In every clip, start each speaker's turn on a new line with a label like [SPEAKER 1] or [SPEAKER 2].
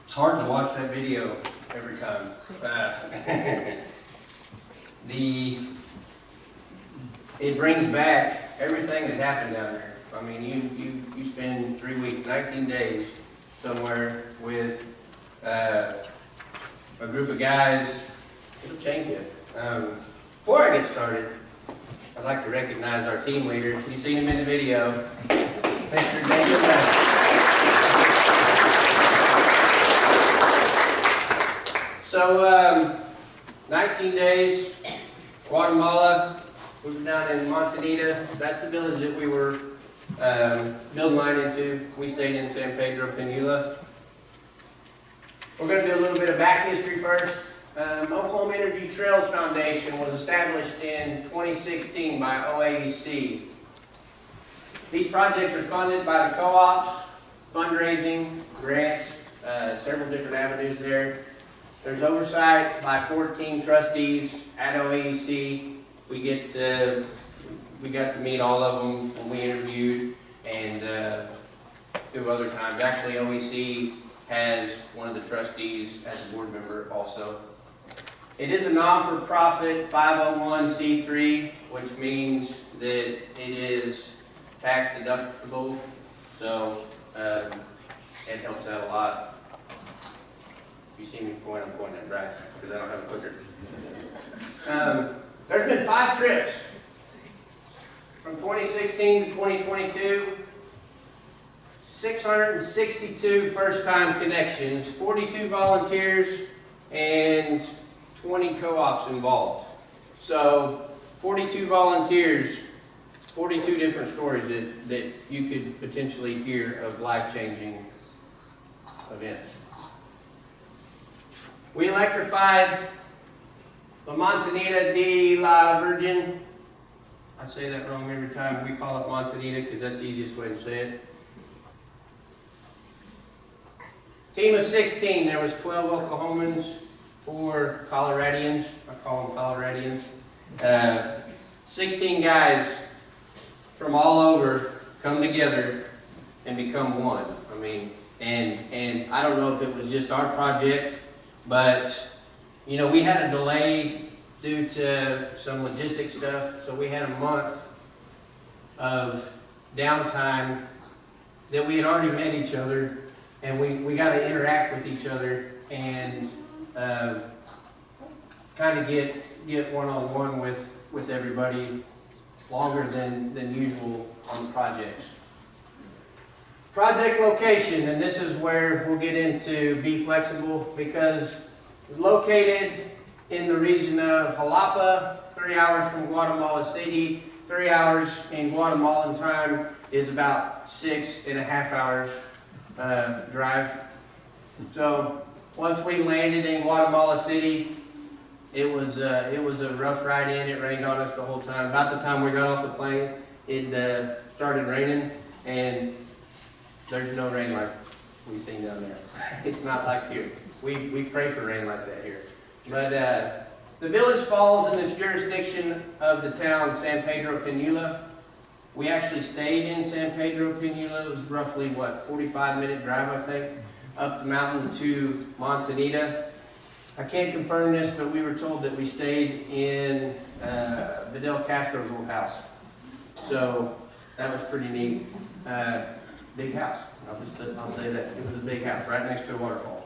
[SPEAKER 1] It's hard to watch that video every time. It brings back everything that happened down there. I mean, you spend 3 weeks, 19 days somewhere with a group of guys. It'll change you. Before I get started, I'd like to recognize our team leader. You seen him in the video, Mr. Daniel Madden. So, 19 days, Guatemala. We were down in Montanita. That's the village that we were building line into. We stayed in San Pedro Pinula. We're going to do a little bit of back history first. Oklahoma Energy Trails Foundation was established in 2016 by OAEC. These projects are funded by the co-ops, fundraising, grants, several different avenues there. There's oversight by 14 trustees at OAEC. We got to meet all of them when we interviewed, and through other times. Actually, OEC has one of the trustees as a board member also. It is a non-for-profit 501c3, which means that it is tax deductible, so it helps out a lot. If you see me point, I'm pointing at Bryce because I don't have a clicker. There's been 5 trips from 2016 to 2022, 662 first-time connections, 42 volunteers, and 20 co-ops involved. So 42 volunteers, 42 different stories that you could potentially hear of life-changing events. We electrified La Montanita de la Virgen. I say that wrong every time. We call it Montanita because that's the easiest way to say it. Team of 16, there was 12 Oklahomans, 4 Coloradians. I call them Coloradians. 16 guys from all over come together and become one. I mean, and I don't know if it was just our project, but you know, we had a delay due to some logistic stuff, so we had a month of downtime that we had already met each other, and we got to interact with each other and kind of get one-on-one with everybody longer than usual on the projects. Project location, and this is where we'll get into be flexible, because it's located in the region of Jalapa, 3 hours from Guatemala City. 3 hours in Guatemalan time is about 6.5 hours drive. So once we landed in Guatemala City, it was a rough ride in. It rained on us the whole time. About the time we got off the plane, it started raining, and there's no rain like we've seen down there. It's not like here. We pray for rain like that here. But the village falls in this jurisdiction of the town San Pedro Pinula. We actually stayed in San Pedro Pinula. It was roughly, 45-minute drive, I think, up the mountain to Montanita. I can't confirm this, but we were told that we stayed in Fidel Castro's old house. So that was pretty neat. Big house. I'll say that. It was a big house right next to a waterfall.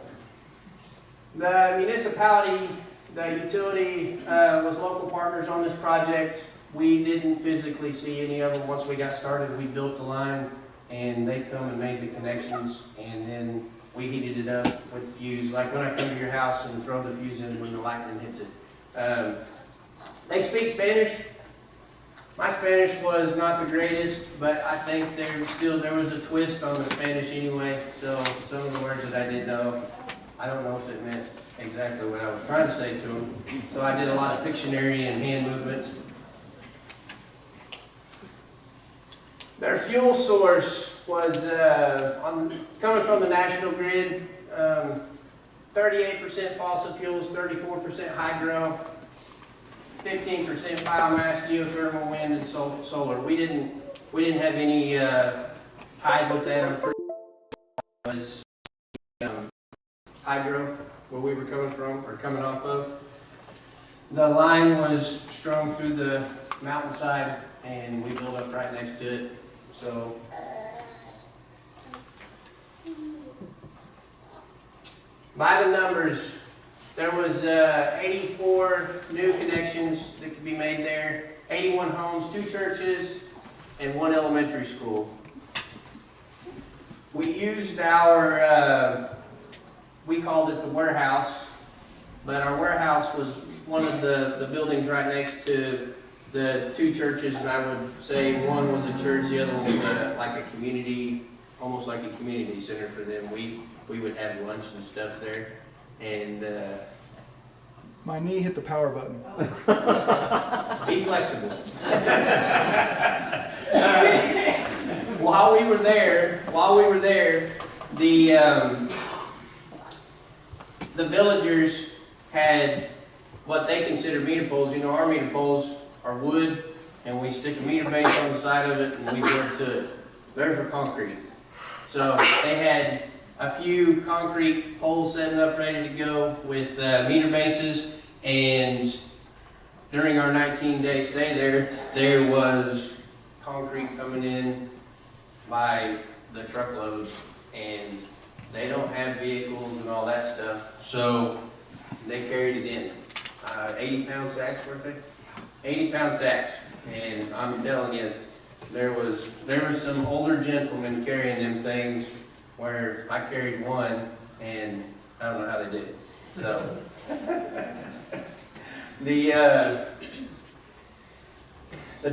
[SPEAKER 1] The municipality, the utility was local partners on this project. We didn't physically see any of them. Once we got started, we built the line, and they come and made the connections, and then we heated it up with the fuse, like when I come to your house and throw the fuse in when the lightning hits it. They speak Spanish. My Spanish was not the greatest, but I think there was a twist on the Spanish anyway, so some of the words that I didn't know, I don't know if it meant exactly what I was trying to say to them. So I did a lot of Pictionary and hand movements. Their fuel source was coming from the national grid, 38% fossil fuels, 34% hydro, 15% biomass, geothermal, wind, and solar. We didn't have any ties with that, I'm pretty sure was hydro, where we were coming from, or coming off of. The line was strung through the mountainside, and we built up right next to it. So, by the numbers, there was 84 new connections that could be made there, 81 homes, 2 churches, and 1 elementary school. We used our, we called it the warehouse, but our warehouse was one of the buildings right next to the 2 churches, and I would say one was a church, the other one was like a community, almost like a community center for them. We would have lunch and stuff there, and
[SPEAKER 2] My knee hit the power button.
[SPEAKER 1] be flexible. While we were there, the villagers had what they consider meter poles. You know, our meter poles are wood, and we stick a meter base on the side of it, and we board to it. They're for concrete. So they had a few concrete poles setting up ready to go with meter bases, and during our 19-day stay there was concrete coming in by the truckloads, and they don't have vehicles and all that stuff, so they carried it in. 80-pound sacks, weren't they? 80-pound sacks, and I'm telling you, there was some older gentlemen carrying them things where I carried one, and I don't know how they did it. So the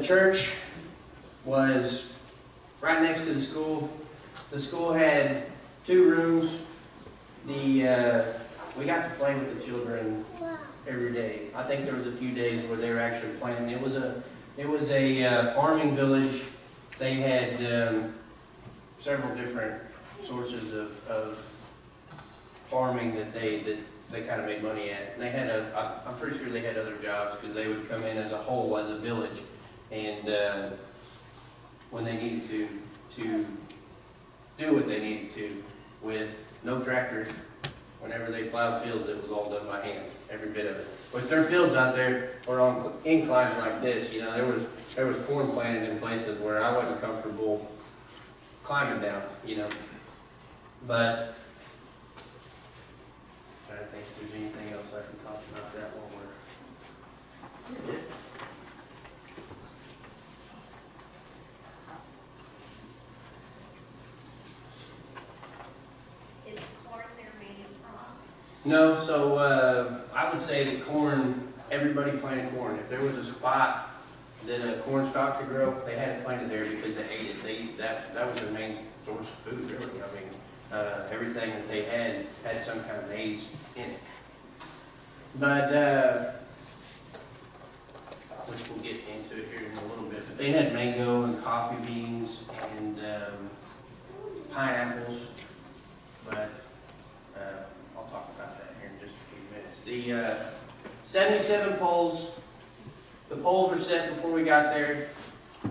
[SPEAKER 1] church was right next to the school. The school had 2 rooms. We got to play with the children every day. I think there was a few days where they were actually playing. It was a farming village. They had several different sources of farming that they kind of made money at. And they had I'm pretty sure they had other jobs, because they would come in as a whole, as a village, and when they needed to do what they needed to with no tractors. Whenever they plowed fields, it was all done by hand, every bit of it. Which their fields out there were on inclines like this. You know, there was corn planted in places where I wasn't comfortable climbing down. You know, but I don't think there's anything else I can talk about that one word.
[SPEAKER 3] Is corn their main crop?
[SPEAKER 1] No, so I would say that corn, everybody planted corn. If there was a spot that a corn stalk could grow, they had it planted there because they ate it. That was their main source of food, really. I mean, everything that they had some kind of maize in it. But, which we'll get into it here in a little bit, but they had mango and coffee beans and pineapples, but I'll talk about that here in just a few minutes. The 77 poles, the poles were set before we got there.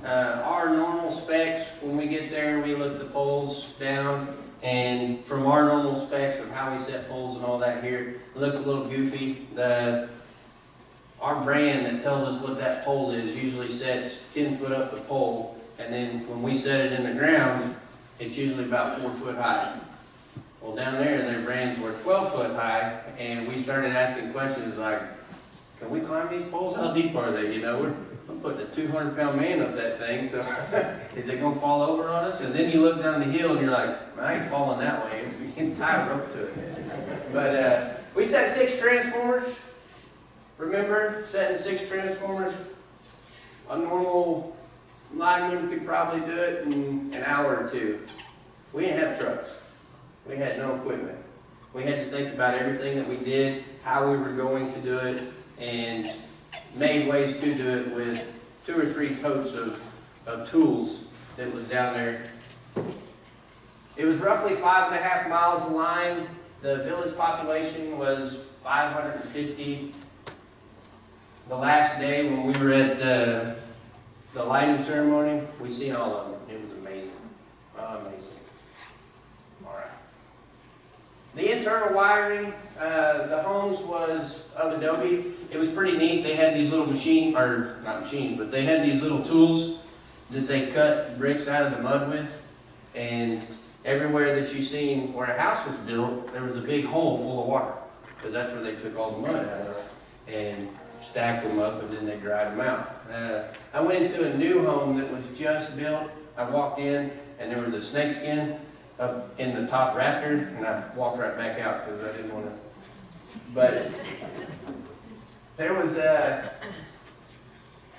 [SPEAKER 1] Our normal specs, when we get there, we look the poles down, and from our normal specs of how we set poles and all that here, look a little goofy. Our brand that tells us what that pole is usually sets 10 foot up the pole, and then when we set it in the ground, it's usually about 4 foot high. Well, down there, their brands were 12 foot high, and we started asking questions like, can we climb these poles? How deep are they? You know, we're putting a 200-pound man up that thing, so is it going to fall over on us? And then you look down the hill, and you're like, I ain't falling that way. We can tie a rope to it. But we set 6 transformers. Remember, setting 6 transformers? A normal lineman could probably do it in an hour or 2. We didn't have trucks. We had no equipment. We had to think about everything that we did, how we were going to do it, and made ways to do it with 2 or 3 totes of tools that was down there. It was roughly 5.5 miles of line. The village population was 550. The last day when we were at the lighting ceremony, we seen all of them. It was amazing. Amazing. The internal wiring, the homes was of Adobe. It was pretty neat. They had these little not machines, but they had these little tools that they cut bricks out of the mud with. And everywhere that you seen where a house was built, there was a big hole full of water, because that's where they took all the mud out of and stacked them up, and then they dried them out. I went into a new home that was just built. I walked in, and there was a snakeskin up in the top rafter, and I walked right back out because I didn't want to. But there was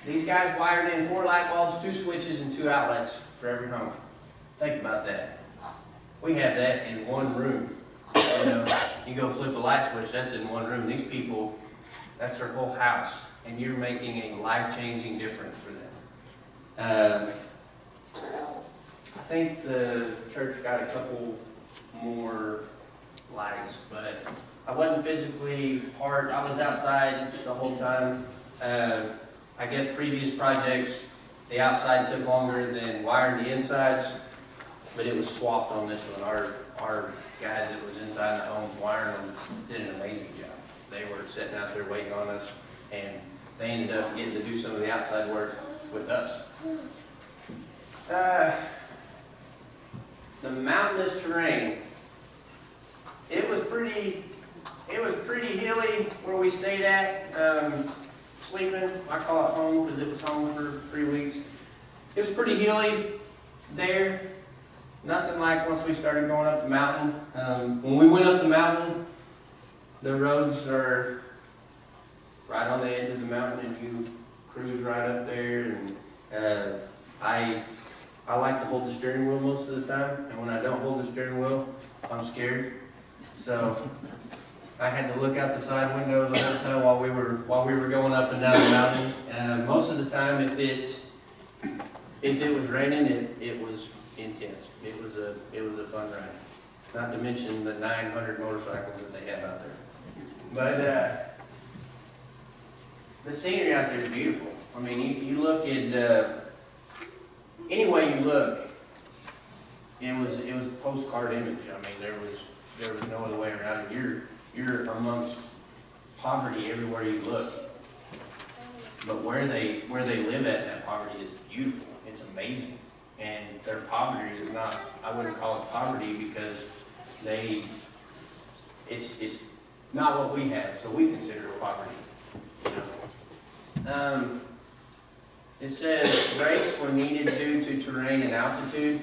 [SPEAKER 1] these guys wired in 4 light bulbs, 2 switches, and 2 outlets for every home. Think about that. We have that in one room. You know, you go flip a light switch, that's in one room. These people, that's their whole house, and you're making a life-changing difference for them. I think the church got a couple more lights, but I wasn't physically part. I was outside the whole time. I guess previous projects, the outside took longer than wiring the insides, but it was swapped on this one. Our guys that was inside the homes wiring them did an amazing job. They were sitting out there waiting on us, and they ended up getting to do some of the outside work with us. The mountainous terrain, it was pretty hilly where we stayed at, sleeping. I call it home because it was home for 3 weeks. It was pretty hilly there. Nothing like once we started going up the mountain. When we went up the mountain, the roads are right on the edge of the mountain, and you cruise right up there. And I like to hold the steering wheel most of the time, and when I don't hold the steering wheel, I'm scared. So I had to look out the side window the whole time while we were going up and down the mountain. Most of the time, if it was raining, it was intense. It was a fun ride. Not to mention the 900 motorcycles that they have out there. But the scenery out there is beautiful. I mean, you look at any way you look, it was a postcard image. I mean, there was no other way around it. You're amongst poverty everywhere you look. But where they live at, that poverty is beautiful. It's amazing. And their poverty is not, I wouldn't call it poverty because it's not what we have, so we consider it poverty. You know? It says brakes were needed due to terrain and altitude.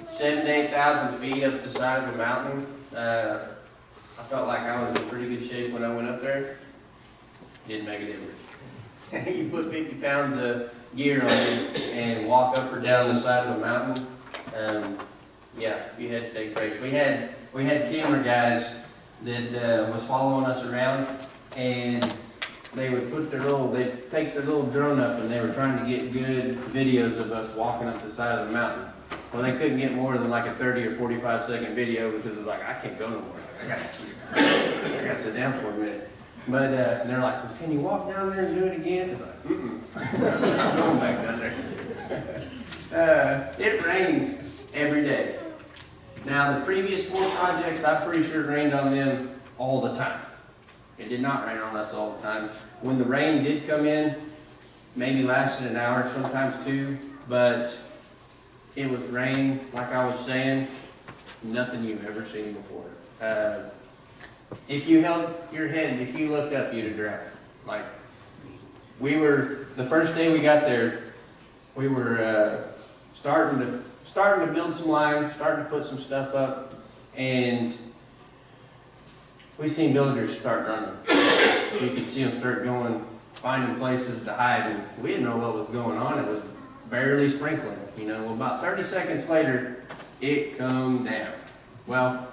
[SPEAKER 1] 7,000 to 8,000 feet up the side of the mountain. I felt like I was in pretty good shape when I went up there. Didn't make a difference. You put 50 pounds of gear on it and walk up or down the side of a mountain. Yeah, you had to take breaks. We had camera guys that was following us around, and they would they'd take their little drone up, and they were trying to get good videos of us walking up the side of the mountain. Well, they couldn't get more than like a 30 or 45-second video because it's like, I can't go no more. I gotta sit down for a minute. But they're like, well, can you walk down there and do it again? It's like, I'm going back down there. It rained every day. Now, the previous 4 projects, I'm pretty sure it rained on them all the time. It did not rain on us all the time. When the rain did come in, maybe lasted an hour, sometimes 2, but it was rain, like I was saying, nothing you've ever seen before. If you held your head and if you looked up, you'd have drowned. Like, the first day we got there, we were starting to build some lines, starting to put some stuff up, and we seen villagers start running. You could see them start going, finding places to hide, and we didn't know what was going on. It was barely sprinkling, you know. Well, about 30 seconds later, it come down. Well,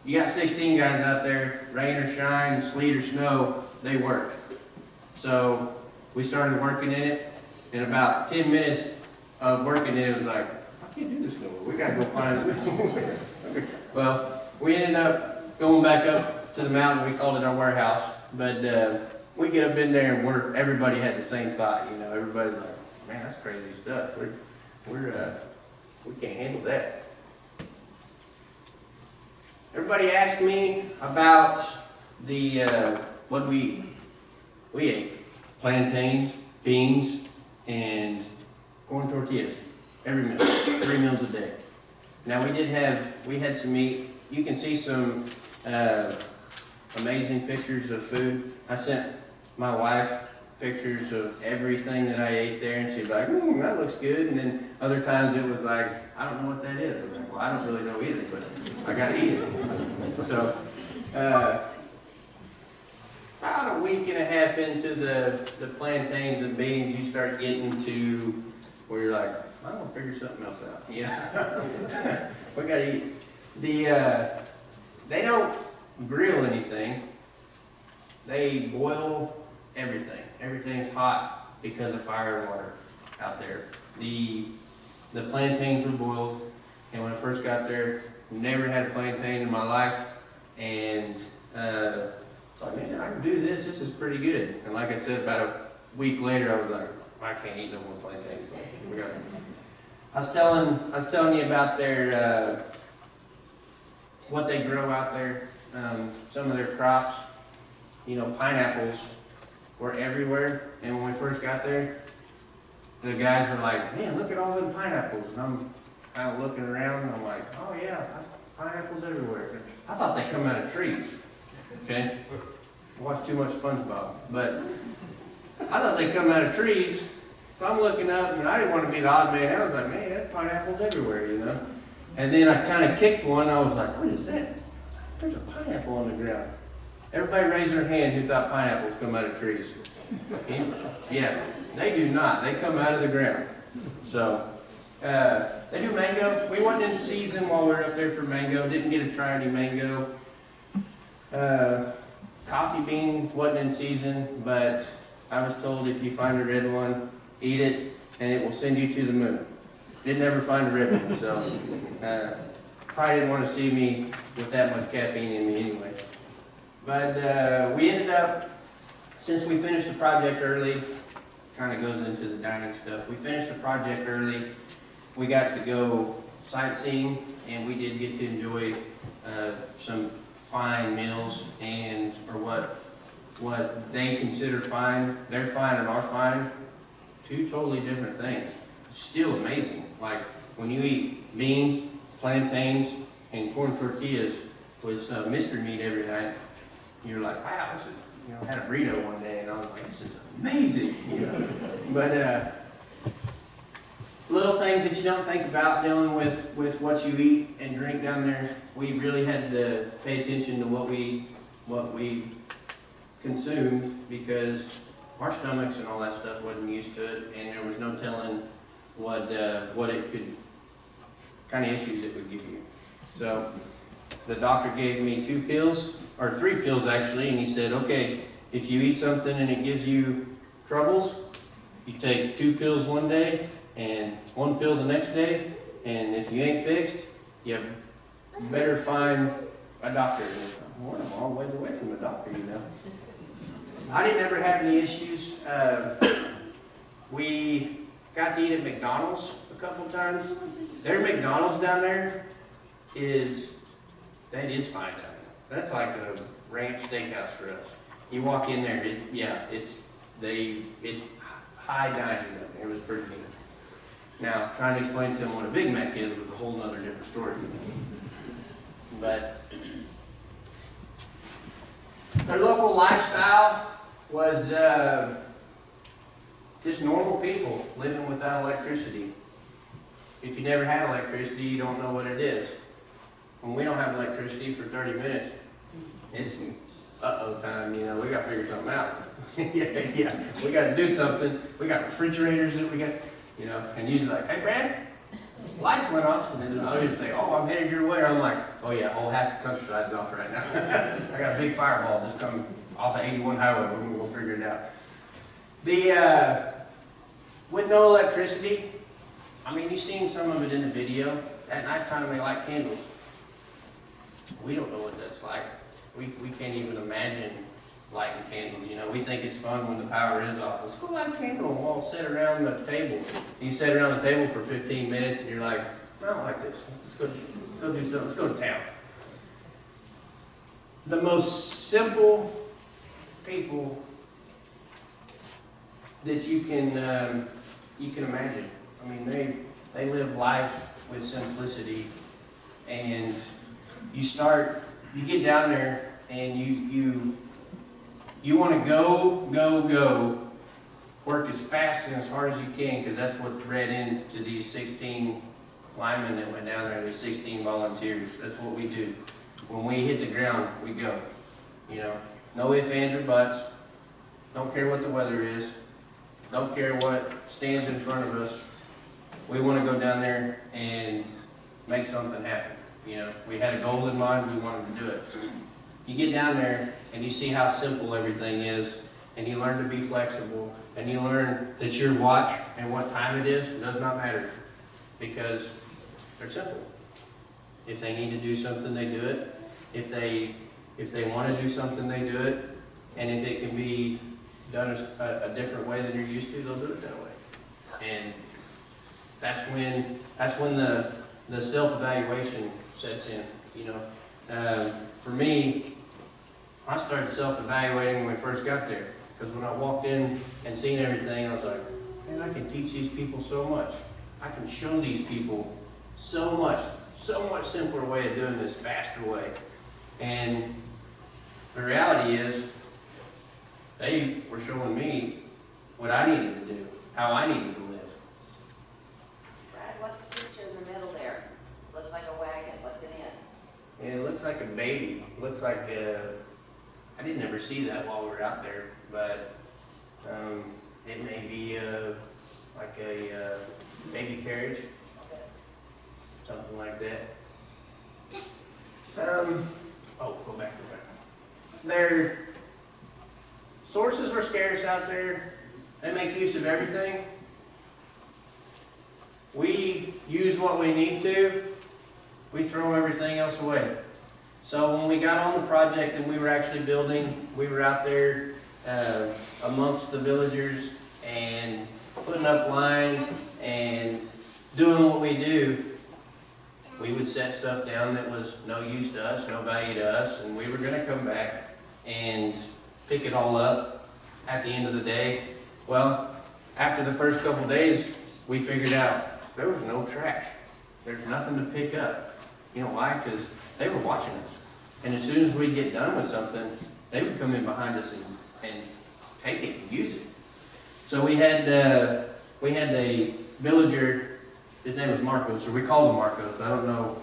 [SPEAKER 1] you got 16 guys out there, rain or shine, sleet or snow, they worked. So we started working in it. In about 10 minutes of working in it, it was like, I can't do this no more. We gotta go find it. Well, we ended up going back up to the mountain. We called it our warehouse. But we get up in there and everybody had the same thought. You know, everybody's like, man, that's crazy stuff. We can't handle that. Everybody asked me about the, what we eat. We ate plantains, beans, and corn tortillas every meal, 3 meals a day. Now we had some meat. You can see some amazing pictures of food. I sent my wife pictures of everything that I ate there, and she's like, that looks good. And then other times it was like, I don't know what that is. I was like, well, I don't really know either, but I gotta eat it. So, about a week and a half into the plantains and beans, you start getting to where you're like, I'm gonna figure something else out. Yeah, we gotta eat. They don't grill anything. They boil everything. Everything's hot because of fire and water out there. The plantains were boiled, and when I first got there, never had a plantain in my life, and it's like, man, I can do this. This is pretty good. And like I said, about a week later, I was like, I can't eat no more plantains. So we got. I was telling you about their what they grow out there. Some of their crops. You know, pineapples were everywhere. And when we first got there, the guys were like, man, look at all them pineapples. And I'm kind of looking around, and I'm like, oh yeah, that's pineapples everywhere. I thought they come out of trees. Okay? I watched too much SpongeBob. But I thought they come out of trees. So I'm looking up, and I didn't want to be the odd man. I was like, man, there's pineapples everywhere, you know? And then I kind of kicked one. I was like, what is that? I was like, there's a pineapple on the ground. Everybody raise their hand who thought pineapples come out of trees. Yeah, they do not. They come out of the ground. So, they do mango. We wasn't in season while we were up there for mango. Didn't get to try any mango. Coffee bean wasn't in season, but I was told if you find a red one, eat it, and it will send you to the moon. Didn't ever find a red one, so probably didn't want to see me with that much caffeine in me anyway. But we ended up, since we finished the project early, kind of goes into the dining stuff. We finished the project early. We got to go sightseeing, and we did get to enjoy some fine meals, and or what they consider fine. Their fine and our fine, two totally different things. Still amazing. Like when you eat beans, plantains, and corn tortillas with some mystery meat every night, you're like, wow, this is, you know, I had a burrito one day, and I was like, this is amazing, you know. But little things that you don't think about dealing with what you eat and drink down there. We really had to pay attention to what we consumed, because our stomachs and all that stuff wasn't used to it, and there was no telling what it could, kind of issues it would give you. So the doctor gave me 2 pills, or 3 pills actually, and he said, okay, if you eat something and it gives you troubles, you take 2 pills one day and 1 pill the next day, and if you ain't fixed, you better find a doctor. And I'm a long ways away from the doctor, you know. I didn't ever have any issues. We got to eat at McDonald's a couple times. Their McDonald's down there is fine down there. That's like a ranch steakhouse for us. You walk in there, it's high dining. It was pretty good. Now, trying to explain to them what a Big Mac is was a whole other different story. But their local lifestyle was just normal people living without electricity. If you never had electricity, you don't know what it is. When we don't have electricity for 30 minutes, it's uh-oh time, you know, we got to figure something out. yeah, we got to do something. We got refrigerators that we got, you know, and you're just like, hey, Brad, lights went off. And then I just say, oh, I'm headed your way. I'm like, oh yeah, whole half the countryside's off right now. I got a big fireball just coming off of 81 highway. We'll figure it out. With no electricity, I mean, you've seen some of it in the video. At nighttime, they light candles. We don't know what that's like. We can't even imagine lighting candles, you know. We think it's fun when the power is off. Let's go light a candle and we'll all sit around the table. You sit around the table for 15 minutes and you're like, I don't like this. Let's go do something. Let's go to town. the most simple people that you can imagine. I mean, they live life with simplicity, and you get down there, and you want to go, work as fast and as hard as you can, because that's what read into these 16 linemen that went down there, these 16 volunteers. That's what we do. When we hit the ground, we go. You know, no ifs, ands, or buts. Don't care what the weather is. Don't care what stands in front of us. We want to go down there and make something happen. You know, we had a goal in mind, we wanted to do it. You get down there and you see how simple everything is, and you learn to be flexible, and you learn that your watch and what time it is does not matter, because they're simple. If they need to do something, they do it. If they want to do something, they do it. And if it can be done a different way than you're used to, they'll do it that way. And that's when the self-evaluation sets in. You know, for me, I started self-evaluating when we first got there, because when I walked in and seen everything, I was like, man, I can teach these people so much. I can show these people so much simpler way of doing this, faster way. And the reality is, they were showing me what I needed to do, how I needed to live.
[SPEAKER 4] Brad, what's the picture in the middle there? Looks like a wagon. What's it in?
[SPEAKER 1] And it looks like a baby. It looks like I didn't ever see that while we were out there, but it may be like a baby carriage,
[SPEAKER 4] Okay.
[SPEAKER 1] something like that. Go back. Their sources are scarce out there. They make use of everything. We use what we need to. We throw everything else away. So when we got on the project and we were actually building, we were out there amongst the villagers and putting up line and doing what we do. We would set stuff down that was no use to us, no value to us, and we were going to come back and pick it all up at the end of the day. Well, after the first couple days, we figured out there was no trash. There's nothing to pick up. You know why? Because they were watching us. And as soon as we get done with something, they would come in behind us and take it and use it. So we had a villager. His name was Marcos, or we called him Marcos. I don't know.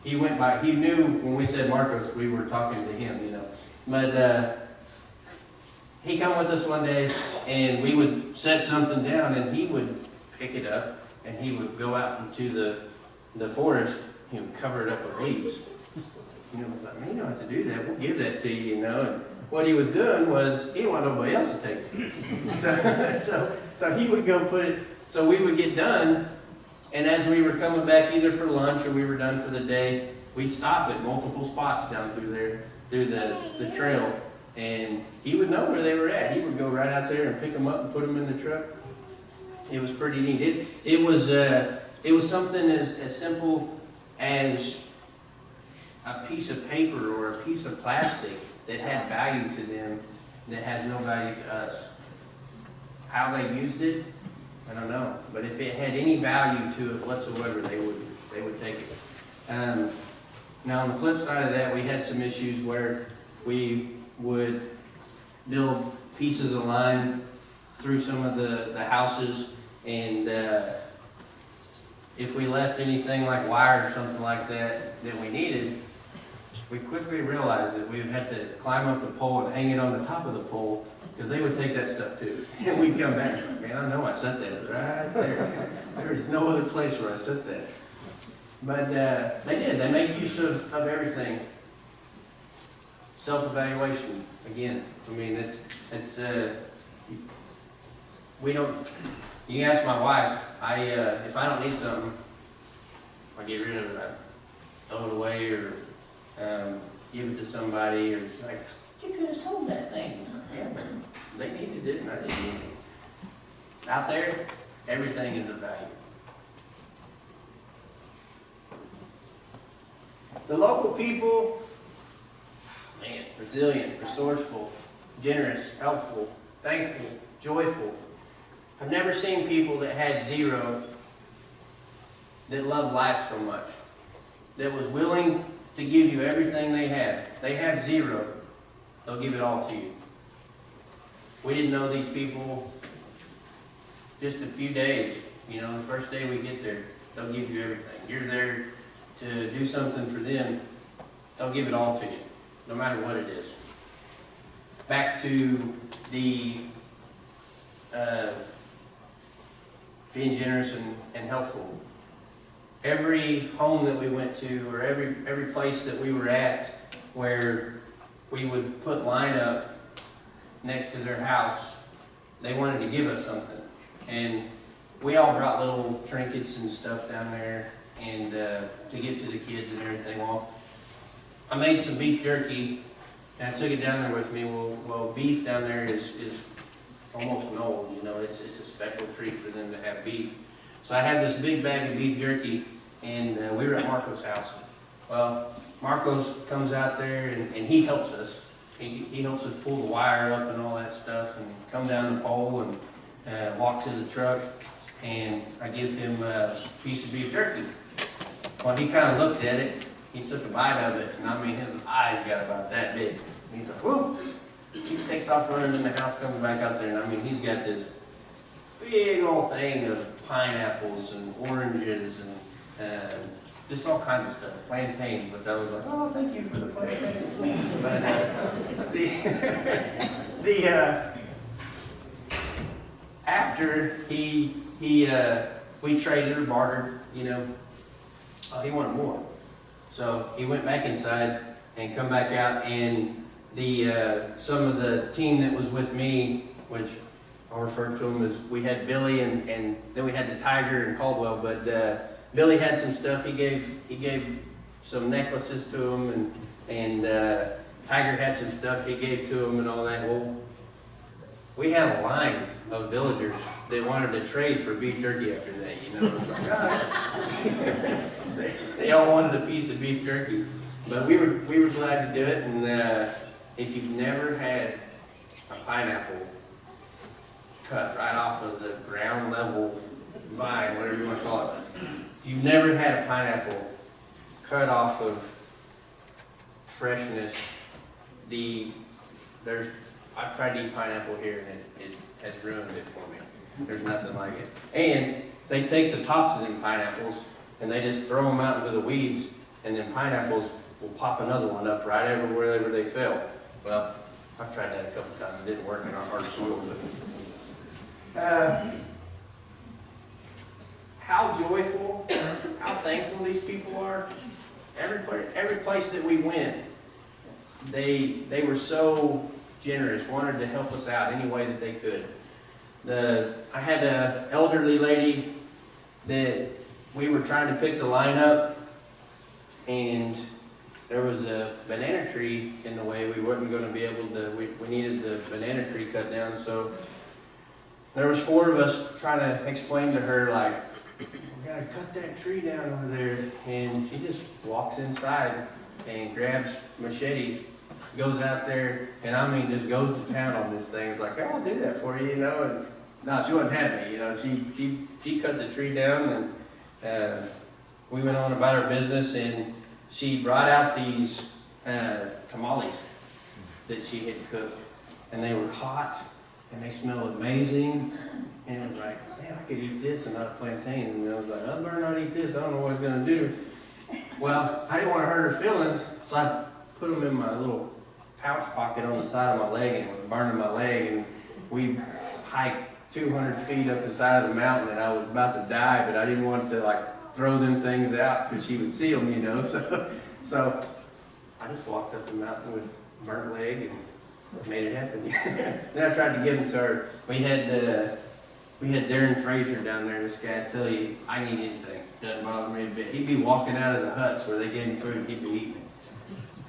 [SPEAKER 1] He knew when we said Marcos, we were talking to him, you know. But he come with us one day, and we would set something down, and he would pick it up, and he would go out into the forest, he would cover it up with leaves. You know, it's like, man, you don't have to do that. We'll give that to you, you know. And what he was doing was, he didn't want nobody else to take it. So he would go put it, so we would get done, and as we were coming back either for lunch or we were done for the day, we'd stop at multiple spots down through there, through the trail, and he would know where they were at. He would go right out there and pick them up and put them in the truck. It was pretty neat. It was something as simple as a piece of paper or a piece of plastic that had value to them that has no value to us. How they used it, I don't know. But if it had any value to it whatsoever, they would take it. Now on the flip side of that, we had some issues where we would build pieces of line through some of the houses, and if we left anything like wire or something like that we needed, we quickly realized that we would have to climb up the pole and hang it on the top of the pole, because they would take that stuff too. And we'd come back and say, man, I know I set that right there. There is no other place where I set that. But they did. They make use of everything. Self-evaluation, again. I mean, it's we don't, you can ask my wife, if I don't need something, I get rid of it. I throw it away or give it to somebody, or it's like, you could have sold that thing. It's like, yeah, but they needed it and I didn't need it. Out there, everything is of value. The local people, man, resilient, resourceful, generous, helpful, thankful, joyful. I've never seen people that had zero that loved life so much, that was willing to give you everything they had. They have zero, they'll give it all to you. We didn't know these people just a few days. You know, the first day we get there, they'll give you everything. You're there to do something for them, they'll give it all to you, no matter what it is. Back to the being generous and helpful. Every home that we went to, or every place that we were at, where we would put line up next to their house, they wanted to give us something. And we all brought little trinkets and stuff down there, and to give to the kids and everything. Well, I made some beef jerky, and I took it down there with me. Well, beef down there is almost known, you know, it's a special treat for them to have beef. So I had this big bag of beef jerky, and we were at Marco's house. Well, Marcos comes out there, and he helps us. He helps us pull the wire up and all that stuff, and come down the pole and walk to the truck, and I give him a piece of beef jerky. Well, he kind of looked at it, he took a bite of it, and I mean, his eyes got about that big. And he's like, whoa! He takes off running in the house, comes back out there, and I mean, he's got this big old thing of pineapples and oranges and just all kinds of stuff, plantains. But I was like, oh, thank you for the plantains. But after we traded or bartered, you know, he wanted more. So he went back inside and come back out, and some of the team that was with me, which I'll refer to them as, we had Billy and then we had the Tiger and Caldwell, but Billy had some stuff. He gave some necklaces to him, and Tiger had some stuff he gave to him and all that. Well, we had a line of villagers that wanted to trade for beef jerky after that, you know. It was like, oh. They all wanted a piece of beef jerky. But we were glad to do it, and if you've never had a pineapple cut right off of the ground level vine, whatever you want to call it, if you've never had a pineapple cut off of freshness, I've tried to eat pineapple here, and it has ruined it for me. There's nothing like it. And they take the tops of them pineapples and they just throw them out into the weeds, and then pineapples will pop another one up right wherever they fell. Well, I've tried that a couple times. It didn't work in our hard soil. But how joyful, how thankful these people are. Every place that we went, they were so generous, wanted to help us out any way that they could. I had an elderly lady that we were trying to pick the line up, and there was a banana tree in the way. We weren't going to be able to, we needed the banana tree cut down, so there was 4 of us trying to explain to her, like, we gotta cut that tree down over there. And she just walks inside and grabs machetes, goes out there, and I mean, just goes to town on this thing. It's like, oh, I'll do that for you, you know. And no, she wouldn't have me, you know. She cut the tree down, and we went on about our business, and she brought out these tamales that she had cooked, and they were hot, and they smelled amazing. And it was like, man, I could eat this and not a plantain. And I was like, I better not eat this. I don't know what it's going to do. Well, I didn't want to hurt her feelings, so I put them in my little pouch pocket on the side of my leg, and it was burning my leg. And we hiked 200 feet up the side of the mountain, and I was about to die, but I didn't want to like throw them things out because she would see them, you know. So I just walked up the mountain with a burnt leg and made it happen. Then I tried to give them to her. We had Darren Fraser down there. This guy, I tell you, I need anything. Doesn't bother me a bit. He'd be walking out of the huts where they gave him food, and he'd be eating.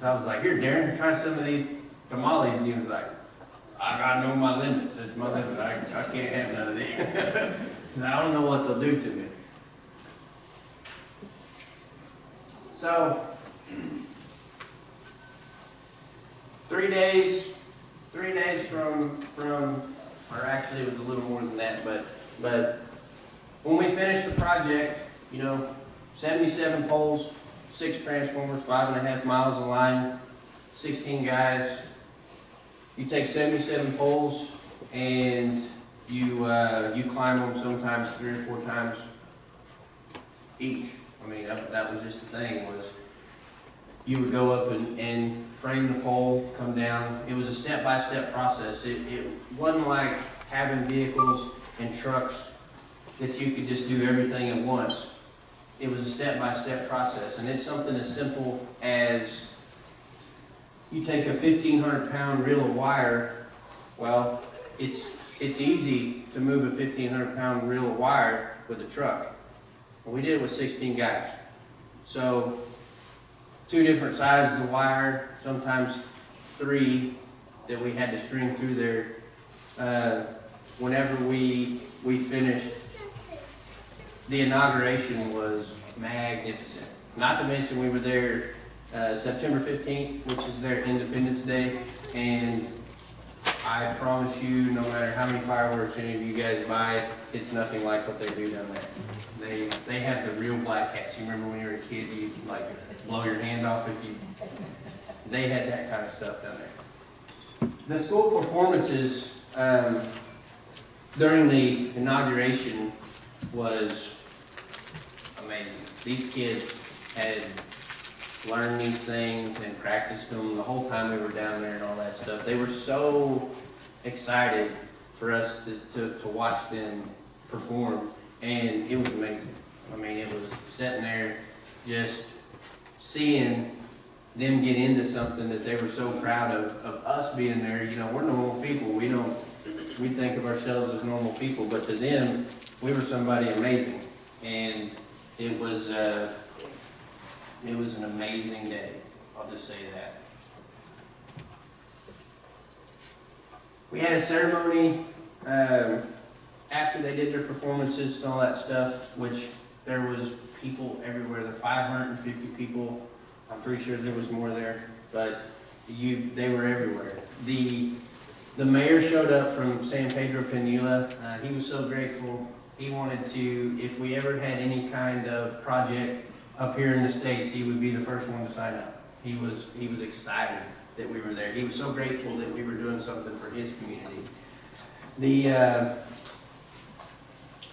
[SPEAKER 1] So I was like, here, Darren, try some of these tamales. And he was like, I gotta know my limits. That's my limit. I can't have none of these. I don't know what they'll do to me. So, 3 days, 3 days from, or actually it was a little more than that, but when we finished the project, 77 poles, 6 transformers, 5.5 miles of line, 16 guys. You take 77 poles and you climb them sometimes 3 or 4 times each. I mean, that was just the thing, was you would go up and frame the pole, come down. It was a step-by-step process. It wasn't like having vehicles and trucks that you could just do everything at once. It was a step-by-step process, and it's something as simple as you take a 1,500-pound reel of wire. Well, it's easy to move a 1,500-pound reel of wire with a truck. Well, we did it with 16 guys. So 2 different sizes of wire, sometimes 3 that we had to string through there. Whenever we finished, the inauguration was magnificent. Not to mention we were there September 15th, which is their Independence Day, and I promise you, no matter how many fireworks any of you guys buy, it's nothing like what they do down there. They have the real black cats. You remember when you were a kid, you like blow your hand off if you. They had that kind of stuff down there. The school performances during the inauguration was amazing. These kids had learned these things and practiced them the whole time we were down there and all that stuff. They were so excited for us to watch them perform, and it was amazing. I mean, it was sitting there just seeing them get into something that they were so proud of us being there. We're normal people. We think of ourselves as normal people, but to them, we were somebody amazing. And it was an amazing day. I'll just say that. We had a ceremony after they did their performances and all that stuff, which there was people everywhere. There were 550 people. I'm pretty sure there was more there, but they were everywhere. The mayor showed up from San Pedro Pinula. He was so grateful. He wanted to, if we ever had any kind of project up here in the States, he would be the first one to sign up. He was excited that we were there. He was so grateful that we were doing something for his community.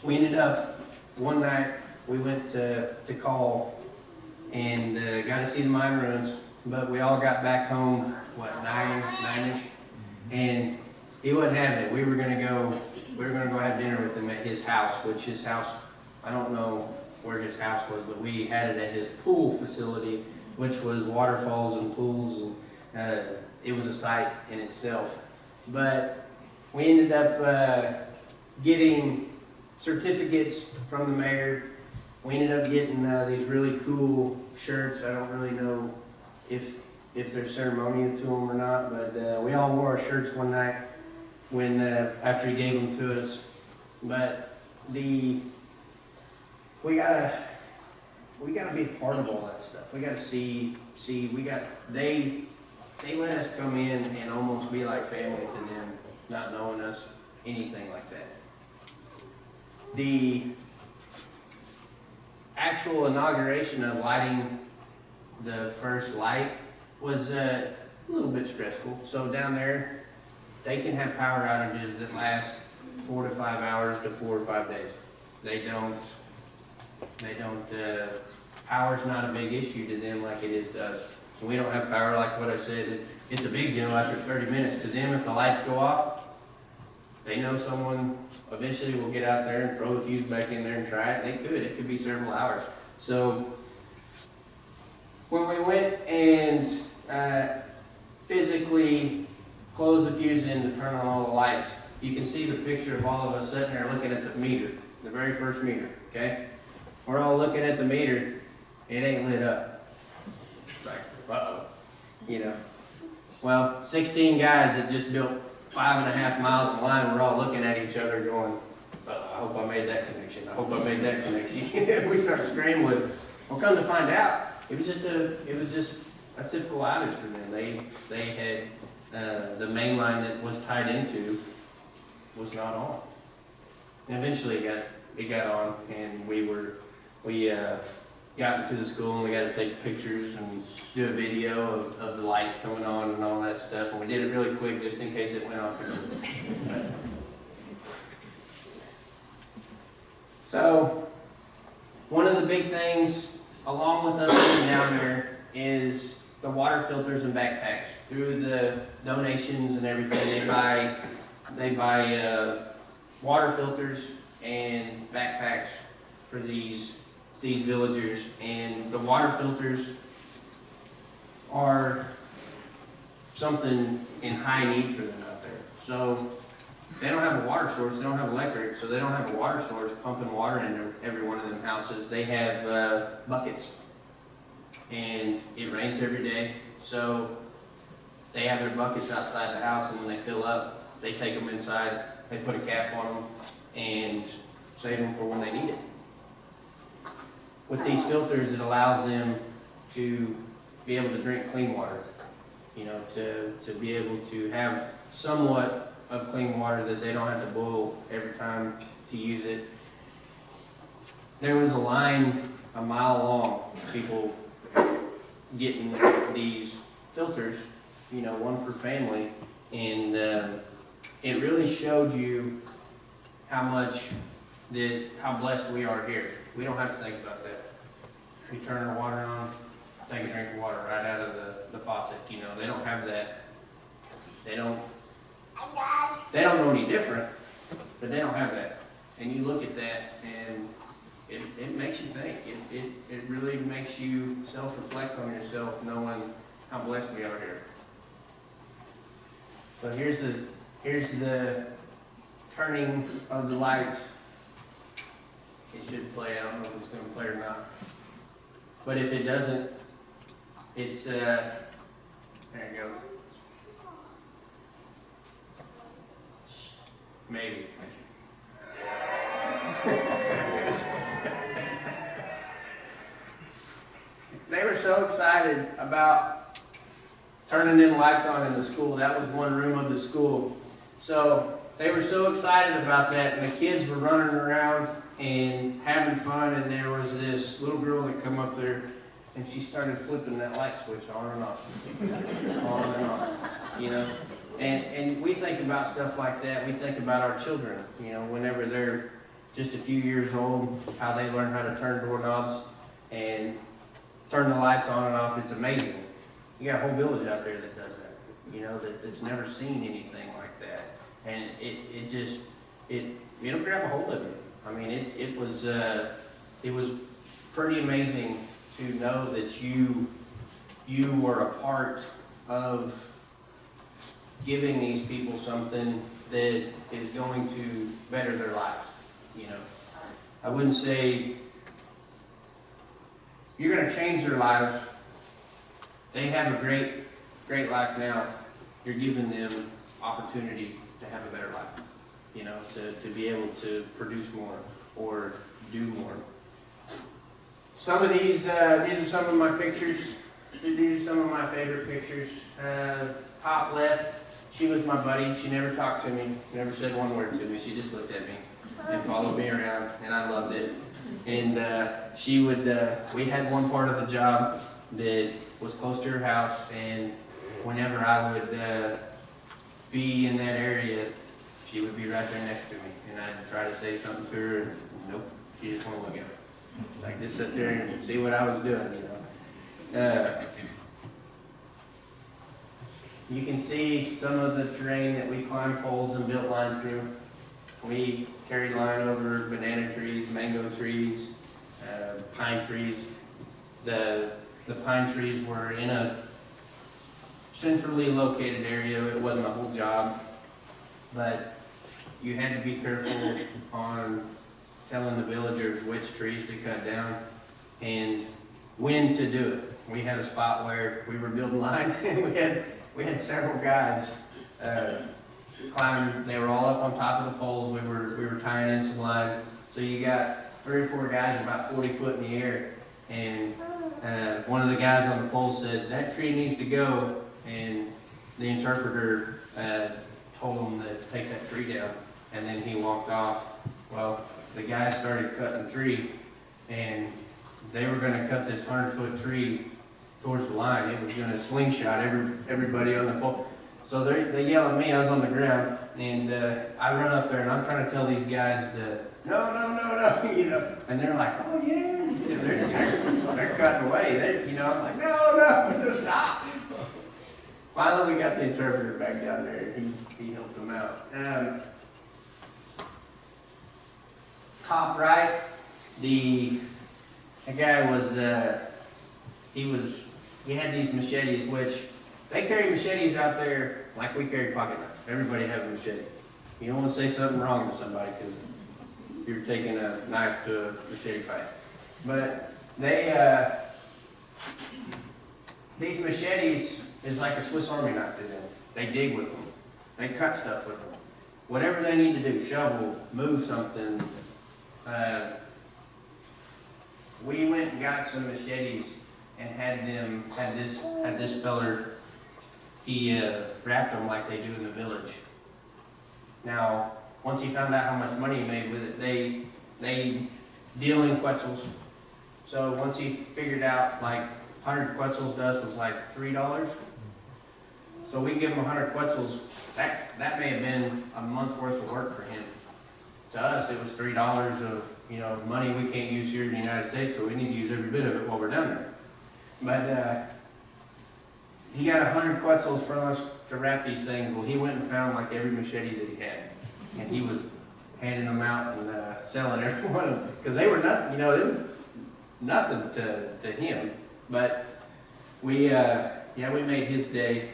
[SPEAKER 1] We ended up, one night, we went to call and got to see the mine runs, but we all got back home, 9-ish, and he wasn't having it. We were gonna go have dinner with him at his house, which his house, I don't know where his house was, but we had it at his pool facility, which was waterfalls and pools, and it was a sight in itself. But we ended up getting certificates from the mayor. We ended up getting these really cool shirts. I don't really know if they're ceremonial to them or not, but we all wore our shirts one night when after he gave them to us. But we gotta be a part of all that stuff. We gotta see. They let us come in and almost be like family to them, not knowing us anything like that. The actual inauguration of lighting the first light was a little bit stressful. So down there, they can have power outages that last 4 to 5 hours to 4 or 5 days. Power's not a big issue to them like it is to us. So we don't have power, like what I said. It's a big deal after 30 minutes. To them, if the lights go off, they know someone eventually will get out there and throw the fuse back in there and try it. It could be several hours. So when we went and physically closed the fuse in to turn on all the lights, you can see the picture of all of us sitting there looking at the meter, the very first meter, okay? We're all looking at the meter, it ain't lit up. It's like, uh-oh, Well, 16 guys that just built 5.5 miles of line, we're all looking at each other going, I hope I made that connection. I hope I made that connection. We start scrambling. Well, come to find out, it was just a typical outage for them. They had the main line that was tied into was not on. And eventually it got on, and we got into the school and we got to take pictures and do a video of the lights coming on and all that stuff. And we did it really quick just in case it went off again. So, one of the big things along with us being down there is the water filters and backpacks. Through the donations and everything, they buy water filters and backpacks for these villagers, and the water filters are something in high need for them out there. So they don't have a water source, they don't have electric, so they don't have a water source pumping water into every one of them houses. They have buckets, and it rains every day, so they have their buckets outside the house, and when they fill up, they take them inside, they put a cap on them, and save them for when they need it. With these filters, it allows them to be able to drink clean water, to be able to have somewhat of clean water that they don't have to boil every time to use it. There was a line a mile long, people getting these filters, one per family, and it really showed you how blessed we are here. We don't have to think about that. We turn our water on, take a drink of water right out of the faucet. They don't have that. They don't know any different, but they don't have that. And you look at that, and it makes you think. It really makes you self-reflect on yourself, knowing how blessed we are here. So here's the turning of the lights. It should play. I don't know if it's going to play or not. But if it doesn't, it's, there it goes. Maybe. They were so excited about turning them lights on in the school. That was one room of the school. So they were so excited about that, and the kids were running around and having fun, and there was this little girl that come up there, and she started flipping that light switch on and off, on and off, And we think about stuff like that. We think about our children, whenever they're just a few years old, how they learn how to turn doorknobs and turn the lights on and off. It's amazing. You got a whole village out there that does that, that's never seen anything like that. And it'll grab a hold of you. I mean, it was pretty amazing to know that you were a part of giving these people something that is going to better their lives. I wouldn't say you're going to change their lives. They have a great life now. You're giving them opportunity to have a better life. To be able to produce more or do more. Some of these are some of my pictures. These are some of my favorite pictures. Top left, she was my buddy. She never talked to me, never said one word to me. She just looked at me and followed me around, and I loved it. And she would, we had one part of the job that was close to her house, and whenever I would be in that area, she would be right there next to me, and I'd try to say something to her, and nope, she just wouldn't look at me. Like, just sit there and see what I was doing, You can see some of the terrain that we climbed poles and built line through. We carried line over banana trees, mango trees, pine trees. The pine trees were in a centrally located area. It wasn't a whole job, but you had to be careful on telling the villagers which trees to cut down and when to do it. We had a spot where we were building line, and we had several guys climbing. They were all up on top of the poles. We were tying in some line. So you got 3 or 4 guys about 40 foot in the air, and one of the guys on the pole said, "That tree needs to go," and the interpreter told him to take that tree down, and then he walked off. Well, the guys started cutting the tree, and they were gonna cut this 100-foot tree towards the line. It was gonna slingshot everybody on the pole. So they yell at me, I was on the ground, and I run up there and I'm trying to tell these guys to, no, you know, and they're like, oh yeah, they're cutting away. I'm like, no, stop. Finally, we got the interpreter back down there, and he helped them out. Top right, the guy was, he had these machetes, which they carry machetes out there like we carry pocket knives. Everybody has a machete. You don't want to say something wrong to somebody because you're taking a knife to a machete fight. But these machetes is like a Swiss Army knife to them. They dig with them. They cut stuff with them. Whatever they need to do, shovel, move something. We went and got some machetes and had this feller, he wrapped them like they do in the village. Now, once he found out how much money he made with it, they deal in Quetzals. So once he figured out like 100 Quetzals to us was like $3. So we give him 100 Quetzals, that may have been a month's worth of work for him. To us, it was $3 of money we can't use here in the United States, so we need to use every bit of it while we're down there. But he got 100 Quetzals from us to wrap these things. Well, he went and found like every machete that he had, and he was handing them out and selling every one of them because they were nothing. They were nothing to him. But we made his day.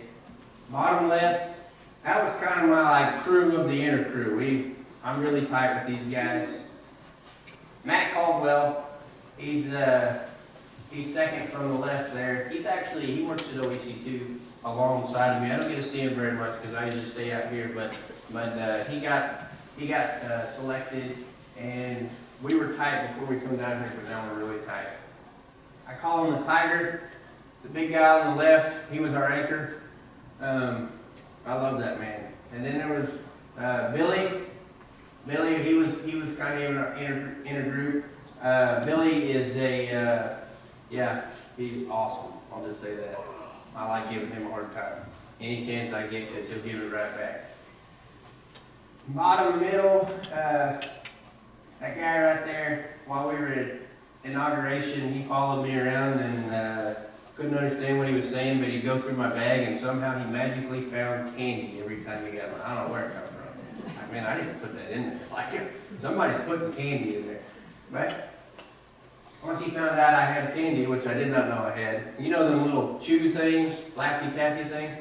[SPEAKER 1] Bottom left, that was kind of my like crew of the inner crew. I'm really tight with these guys. Matt Caldwell, he's second from the left there. He works at OEC2 alongside of me. I don't get to see him very much because I usually stay out here, but he got selected, and we were tight before we come down here, but now we're really tight. I call him the Tiger. The big guy on the left, he was our anchor. I love that man. And then there was Billy. Billy, he was kind of in our inner group. Billy is he's awesome. I'll just say that. I like giving him a hard time. Any chance I get, because he'll give it right back. Bottom middle, that guy right there, while we were at inauguration, he followed me around and couldn't understand what he was saying, but he'd go through my bag and somehow he magically found candy every time he got one. I don't know where it comes from. I didn't put that in there. Like, somebody's putting candy in there. But once he found out I had candy, which I did not know I had, you know them little chew things, Laffy Taffy things?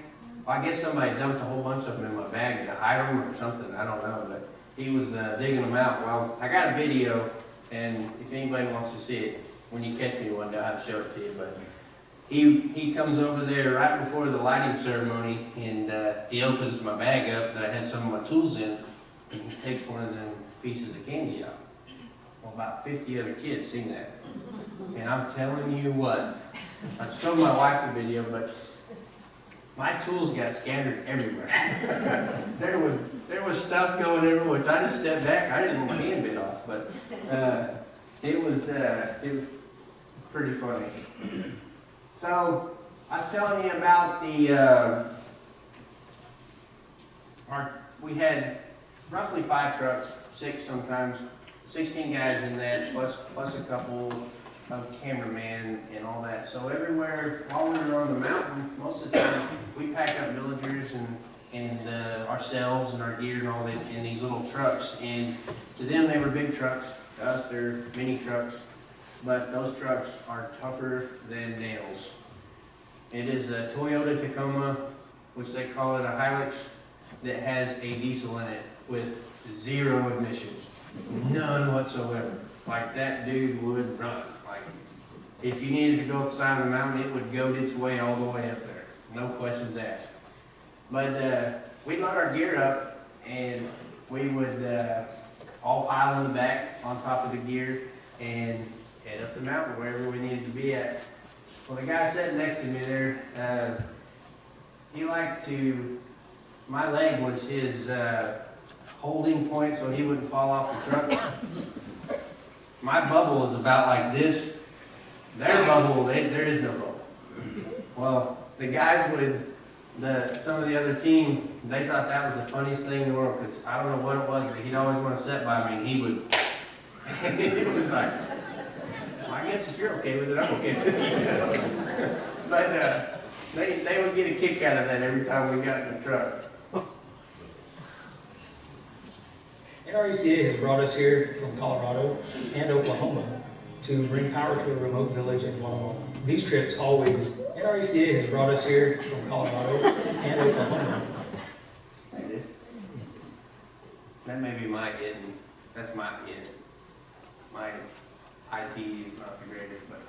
[SPEAKER 1] Well, I guess somebody dumped a whole bunch of them in my bag to hide them or something, I don't know, but he was digging them out. Well, I got a video, and if anybody wants to see it, when you catch me one day, I'll show it to you, but he comes over there right before the lighting ceremony, and he opens my bag up that I had some of my tools in, and he takes one of them pieces of candy out. Well, about 50 other kids seen that. And I'm telling you what, I showed my wife the video, but my tools got scattered everywhere. there was stuff going everywhere, which I just stepped back. I didn't want my hand bit off, but it was pretty funny. So I was telling you about we had roughly 5 trucks, 6 sometimes, 16 guys in that, plus a couple of cameramen and all that. So everywhere, while we were on the mountain, most of the time, we packed up villagers and ourselves and our gear and all that in these little trucks. And to them, they were big trucks. To us, they're mini trucks. But those trucks are tougher than nails. It is a Toyota Tacoma, which they call it a Hilux, that has a diesel in it with 0 emissions. None whatsoever. Like, that dude would run. Like, if you needed to go up the side of the mountain, it would goat its way all the way up there. No questions asked. But we'd load our gear up, and we would all pile in the back on top of the gear and head up the mountain wherever we needed to be at. Well, the guy sitting next to me there, he liked to, my leg was his holding point so he wouldn't fall off the truck. My bubble is about like this. Their bubble, there is no bubble. Well, the guys some of the other team, they thought that was the funniest thing in the world, because I don't know what it was, but he'd always want to sit by me, and he would, it was like, well, I guess if you're okay with it, I'm okay with it. But they would get a kick out of that every time we got in the truck.
[SPEAKER 5] NRECA has brought us here from Colorado and Oklahoma to bring power to a remote village in Guatemala. These trips always, NRECA has brought us here from Colorado and Oklahoma.
[SPEAKER 1] Like this. That may be my getting, that's my get. My IT is not the greatest, but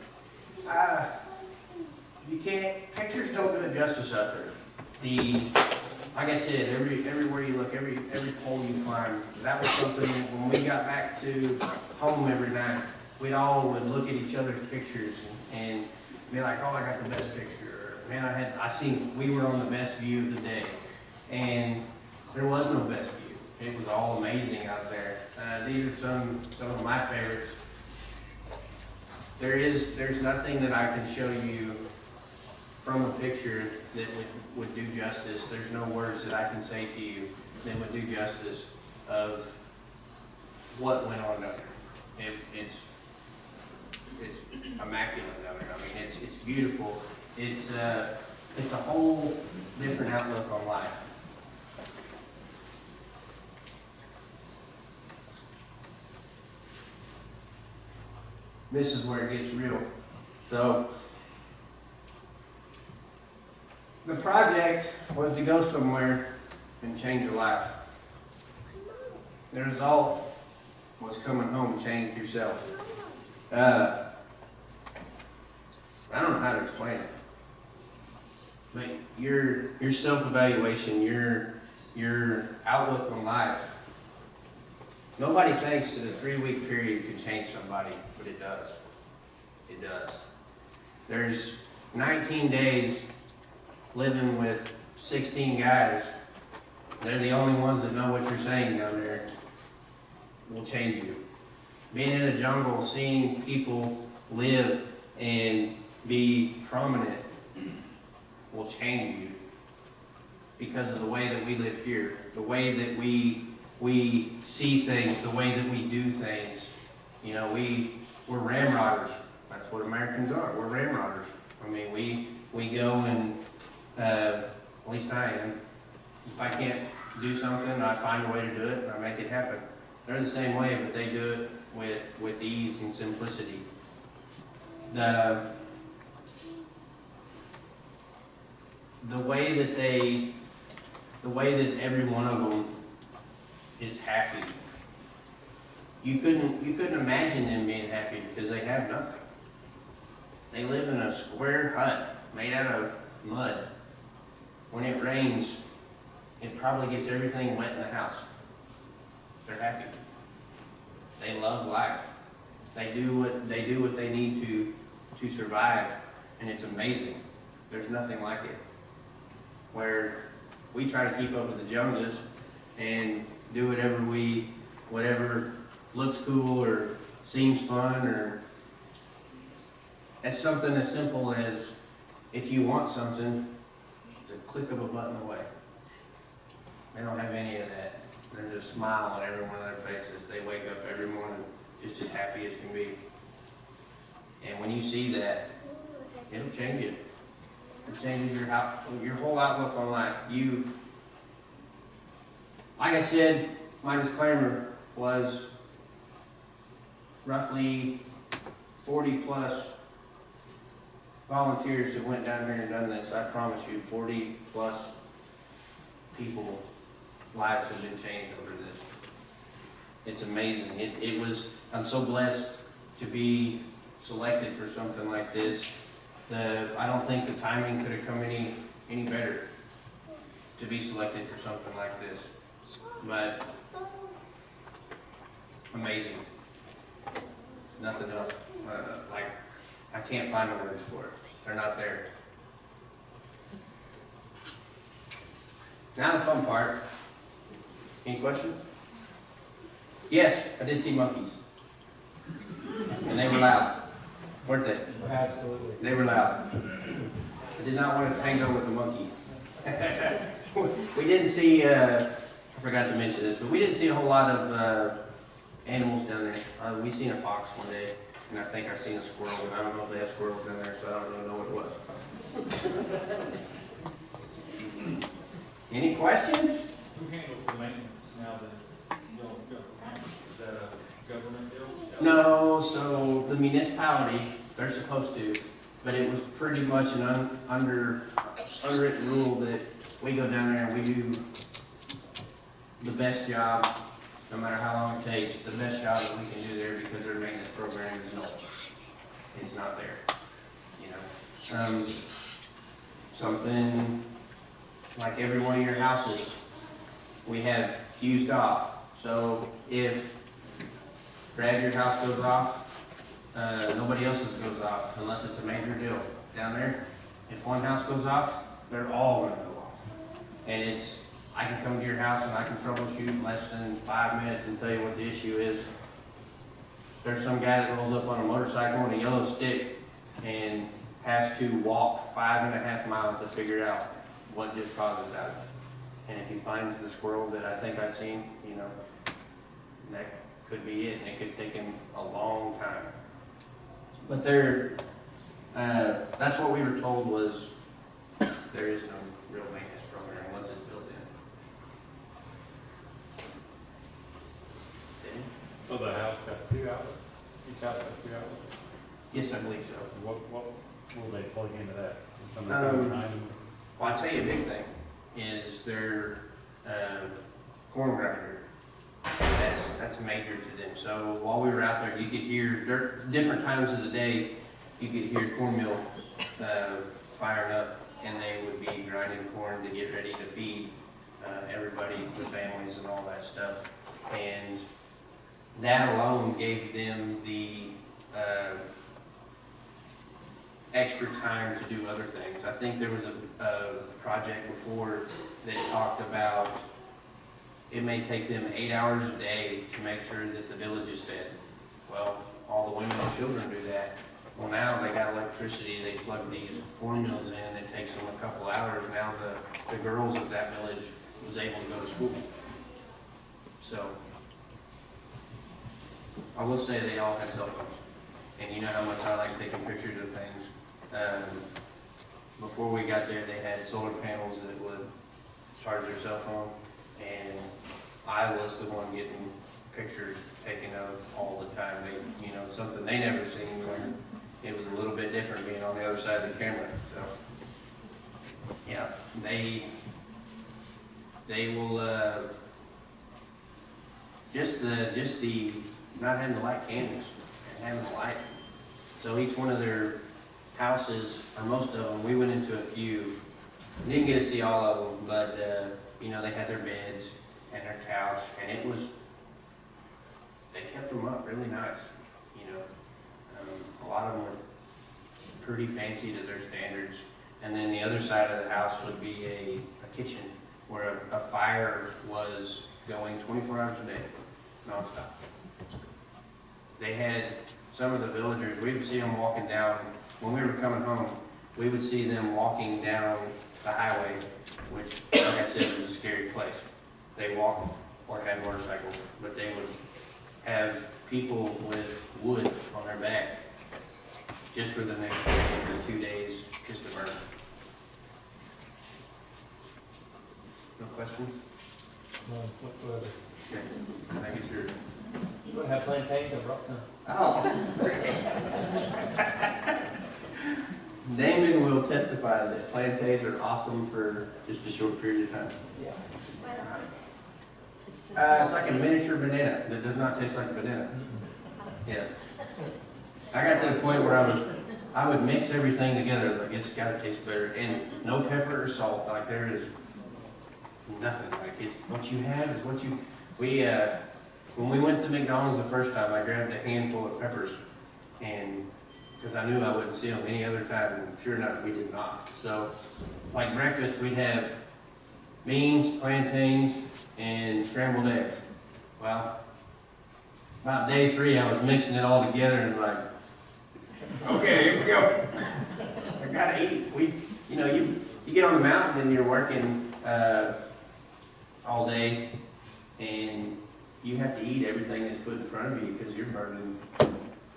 [SPEAKER 1] you can't, pictures don't do it justice out there. Like I said, everywhere you look, every pole you climb, that was something when we got back to home every night, we all would look at each other's pictures and be like, oh, I got the best picture. Or, man, we were on the best view of the day. And there was no best view. It was all amazing out there. These are some of my favorites. There's nothing that I can show you from a picture that would do justice. There's no words that I can say to you that would do justice of what went on down there. It's immaculate down there. I mean, it's beautiful. It's a whole different outlook on life. This is where it gets real. So, the project was to go somewhere and change your life. The result was coming home, changed yourself. I don't know how to explain it, but your self-evaluation, your outlook on life. Nobody thinks that a 3-week period could change somebody, but it does. It does. There's 19 days living with 16 guys. They're the only ones that know what you're saying down there. Will change you. Being in a jungle, seeing people live and be prominent will change you because of the way that we live here, the way that we see things, the way that we do things. You know, we're ramrodders. That's what Americans are. We're ramrodders. I mean, we go and at least I am. If I can't do something, I find a way to do it and I make it happen. They're the same way, but they do it with ease and simplicity. The way that every one of them is happy. You couldn't imagine them being happy because they have nothing. They live in a square hut made out of mud. When it rains, it probably gets everything wet in the house. They're happy. They love life. They do what they need to survive, and it's amazing. There's nothing like it. Where we try to keep up with the Joneses and do whatever looks cool or seems fun, or as something as simple as if you want something, it's a click of a button away. They don't have any of that. There's a smile on every one of their faces. They wake up every morning just as happy as can be. And when you see that, it'll change it. It changes your whole outlook on life. Like I said, my disclaimer was roughly 40 plus volunteers that went down here and done this. I promise you, 40 plus people, lives have been changed over this. It's amazing. I'm so blessed to be selected for something like this. I don't think the timing could have come any better to be selected for something like this. But amazing. Nothing else. I can't find the words for it. They're not there. Now the fun part. Any questions? Yes, I did see monkeys. And they were loud, weren't they?
[SPEAKER 5] Absolutely.
[SPEAKER 1] They were loud. I did not want to tango with a monkey. We didn't see, I forgot to mention this, but we didn't see a whole lot of animals down there. We seen a fox one day, and I think I seen a squirrel, and I don't know if they have squirrels down there, so I don't really know what it was. Any questions?
[SPEAKER 6] Who handles the maintenance now that you don't go? Is that a government deal?
[SPEAKER 1] No, so the municipality, they're supposed to, but it was pretty much an unwritten rule that we go down there and we do the best job, no matter how long it takes, the best job that we can do there because their maintenance program is no, it's not there, you know. Something like every one of your houses, we have fused off. So if Brad, your house goes off, nobody else's goes off unless it's a major deal. Down there, if one house goes off, they're all gonna go off. And I can come to your house and I can troubleshoot in less than 5 minutes and tell you what the issue is. There's some guy that rolls up on a motorcycle on a yellow stick and has to walk 5.5 miles to figure out what just caused this outage. And if he finds the squirrel that I think I've seen, you know, that could be it, and it could take him a long time. But that's what we were told was, there is no real maintenance program once it's built in.
[SPEAKER 6] So the house got 2 outlets? Each house got 2 outlets?
[SPEAKER 1] Yes, I believe so.
[SPEAKER 6] What will they plug into that? Somebody behind them?
[SPEAKER 1] Well, I'd say a big thing is their corn grinder. That's major to them. So while we were out there, you could hear different times of the day. You could hear corn mill firing up, and they would be grinding corn to get ready to feed everybody, the families, and all that stuff. And that alone gave them the extra time to do other things. I think there was a project before that talked about it may take them 8 hours a day to make sure that the village is fed. Well, all the women and children do that. Well, now they got electricity, they plug these corn mills in, it takes them a couple hours. Now the girls of that village was able to go to school. So, I will say they all had cell phones. And you know how much I like taking pictures of things. Before we got there, they had solar panels that would charge their cell phone, and I was the one getting pictures taken of all the time. They, you know, something they never seen where it was a little bit different being on the other side of the camera. So, yeah, they will just the not having to light candles and having the light. So each one of their houses, or most of them, we went into a few. Didn't get to see all of them, but you know, they had their beds and their couch, and it was, they kept them up really nice. You know, a lot of them were pretty fancy to their standards. And then the other side of the house would be a kitchen where a fire was going 24 hours a day, nonstop. They had some of the villagers, we would see them walking down, when we were coming home, we would see them walking down the highway, which, like I said, was a scary place. They walked or had motorcycles, but they would have people with wood on their back just for the next day or 2 days, just to burn. No questions?
[SPEAKER 5] None whatsoever.
[SPEAKER 1] Okay, thank you, sir.
[SPEAKER 5] You gonna have plantains and rocks?
[SPEAKER 1] Oh. Damon will testify that plantains are awesome for just a short period of time.
[SPEAKER 5] Yeah.
[SPEAKER 1] It's like a miniature banana that does not taste like a banana. Yeah. I got to the point where I would mix everything together. I was like, it's gotta taste better. And no pepper or salt. Like there is nothing. Like it's what you have is what you, when we went to McDonald's the first time, I grabbed a handful of peppers, and because I knew I wouldn't see them any other time, and sure enough, we did not. So, like breakfast, we'd have beans, plantains, and scrambled eggs. Well, about day 3, I was mixing it all together and was like, okay, here we go. I gotta eat. You get on the mountain and you're working all day, and you have to eat everything that's put in front of you because you're burning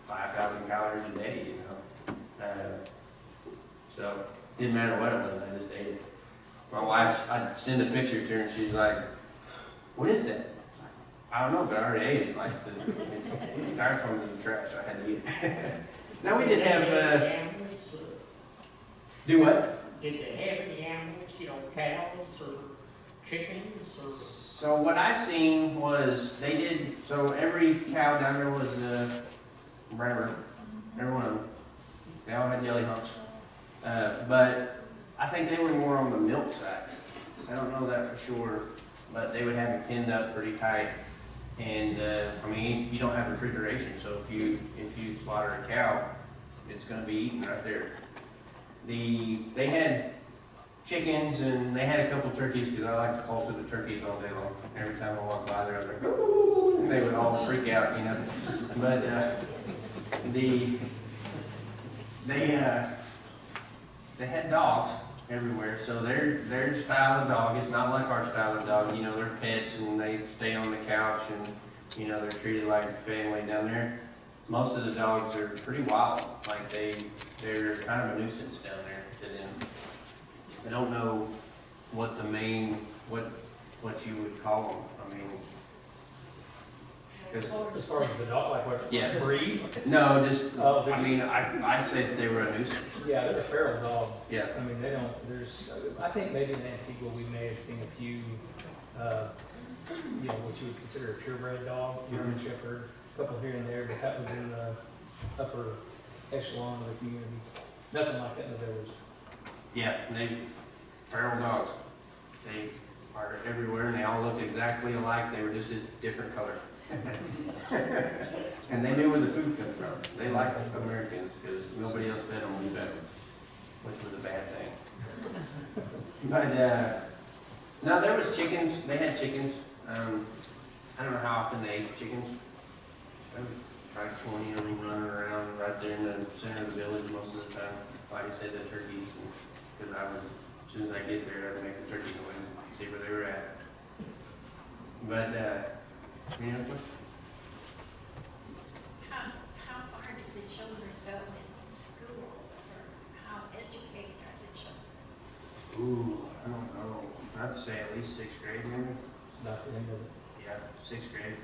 [SPEAKER 1] 5,000 calories a day, so didn't matter what it was, I just ate it. My wife, I'd send a picture to her and she's like, what is that? I don't know, but I already ate it. Like the styrofoam's in the trash, so I had to eat it. Now we did have, do what?
[SPEAKER 7] Did they have any animals, cows or chickens or?
[SPEAKER 1] So what I seen was they did, so every cow down there was a Bremer, every one of them. They all had jelly humps. But I think they were more on the milk side. I don't know that for sure, but they would have it pinned up pretty tight. And you don't have refrigeration, so if you slaughter a cow, it's going to be eaten right there. They had chickens and they had a couple turkeys because I like to call to the turkeys all day long. Every time I walk by there, I was like, ooh, and they would all freak out, But they had dogs everywhere, so their style of dog is not like our style of dog. They're pets and they stay on the couch and they're treated like family down there. Most of the dogs are pretty wild, like they're kind of a nuisance down there to them. I don't know what the main what you would call them.
[SPEAKER 7] As far as the dog, like what
[SPEAKER 1] Yeah.
[SPEAKER 7] breed?
[SPEAKER 1] No, just
[SPEAKER 7] Oh,
[SPEAKER 1] I'd say that they were a nuisance.
[SPEAKER 7] Yeah, they're a feral dog.
[SPEAKER 1] Yeah.
[SPEAKER 7] I mean, I think maybe in Antigua we may have seen a few, what you would consider a purebred dog, German Shepherd, a couple here and there, but that was in the upper echelon of the community. Nothing like that in the village.
[SPEAKER 1] Yeah, feral dogs. They are everywhere and they all look exactly alike. They were just a different color. And they knew where the food came from. They liked Americans because nobody else fed them, we fed them, which was a bad thing. But no, there was chickens. They had chickens. I don't know how often they ate chickens. Probably 20 of them running around right there in the center of the village most of the time. Like I said, the turkeys, because as soon as I get there, I'd make the turkey noise and see where they were at. But any other questions?
[SPEAKER 3] How far did the children go in school, or how educated are the children?
[SPEAKER 1] Ooh, I don't know. I'd say at least 6th grade, maybe.
[SPEAKER 7] It's about the end of it.
[SPEAKER 1] Yeah, 6th grade.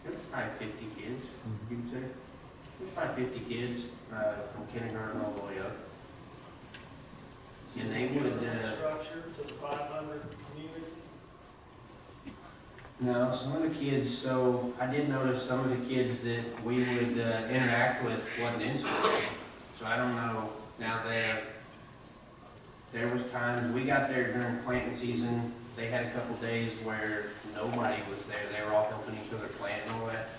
[SPEAKER 1] It was probably 50 kids, you'd say. It was probably 50 kids from kindergarten all the way up. And they would.
[SPEAKER 8] Structure to the 500 community?
[SPEAKER 1] No, some of the kids, so I did notice some of the kids that we would interact with wasn't in school. So I don't know, now there was times, we got there during planting season, they had a couple days where nobody was there. They were all helping each other plant and all that.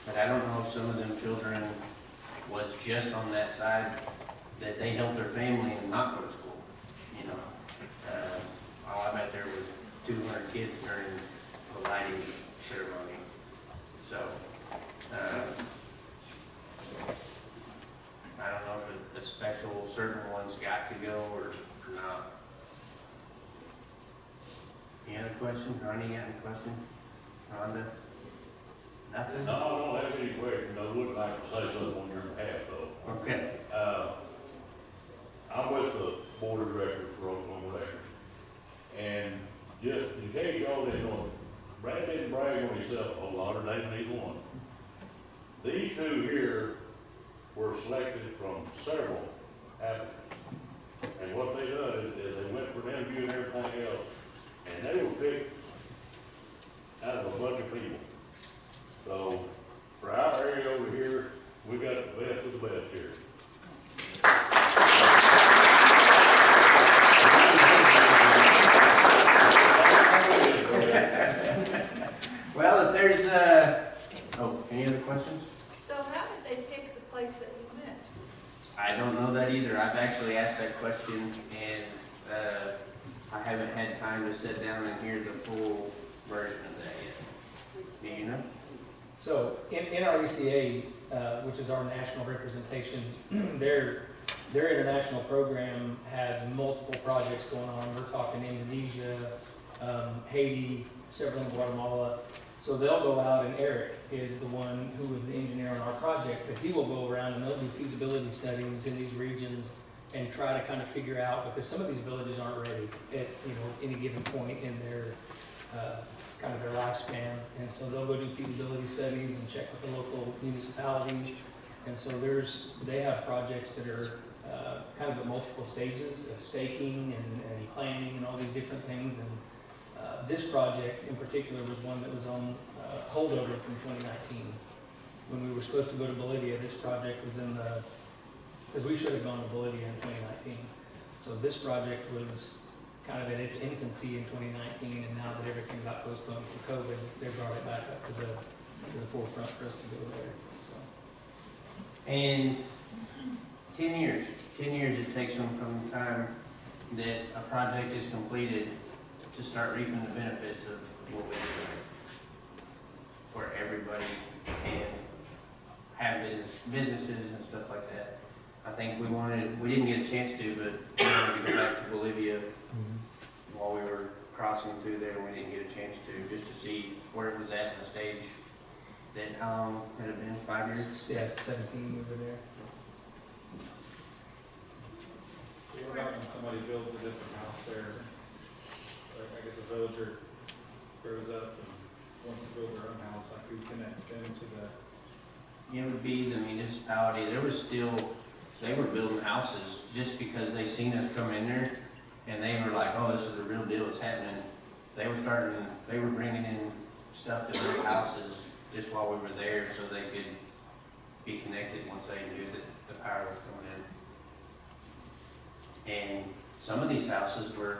[SPEAKER 1] But I don't know if some of them children was just on that side, that they helped their family and not go to school, I bet there was 200 kids during the lighting ceremony. So, I don't know if a special certain ones got to go or not. Any other questions? Ronnie, got any questions? Rhonda? Nothing?
[SPEAKER 9] No, I don't have any questions. I would like to say something on your behalf, though.
[SPEAKER 1] Okay.
[SPEAKER 9] I'm with the board of directors for Oklahoma Records. And just in case y'all didn't know, Brad didn't brag on himself a whole lot, or they need one. These two here were selected from several applicants. And what they done is they went for an interview and everything else, and they were picked out of a bunch of people. So, for our area over here, we got the best of the best here.
[SPEAKER 1] Well, if there's, any other questions?
[SPEAKER 3] So how did they pick the place that you went?
[SPEAKER 1] I don't know that either. I've actually asked that question, and I haven't had time to sit down and hear the full version of that yet. Do you know?
[SPEAKER 7] So in our ECA, which is our national representation, their international program has multiple projects going on. We're talking Indonesia, Haiti, several in Guatemala. So they'll go out, and Eric is the one who is the engineer on our project, but he will go around and they'll do feasibility studies in these regions and try to kind of figure out, because some of these villages aren't ready at, any given point in their, kind of their lifespan. And so they'll go do feasibility studies and check with the local municipalities. And so they have projects that are kind of at multiple stages of staking and planning and all these different things. And this project in particular was one that was on holdover from 2019. When we were supposed to go to Bolivia, this project was in the, because we should have gone to Bolivia in 2019. So this project was kind of in its infancy in 2019, and now that everything got postponed for COVID, they brought it back up to the forefront for us to go there. So.
[SPEAKER 1] And 10 years it takes them from the time that a project is completed to start reaping the benefits of what we do, where everybody can have businesses and stuff like that. I think we didn't get a chance to, but we wanted to go back to Bolivia while we were crossing through there. We didn't get a chance to, just to see where it was at in the stage. How long had it been? 5 years?
[SPEAKER 7] Yeah, 17 we were there.
[SPEAKER 6] What about when somebody builds a different house there? Like, I guess a villager grows up and wants to build their own house, like who connects them to that?
[SPEAKER 1] It would be the municipality. They were building houses just because they seen us come in there, and they were like, oh, this is the real deal, it's happening. They were bringing in stuff to build houses just while we were there, so they could be connected once they knew that the power was coming in. And some of these houses were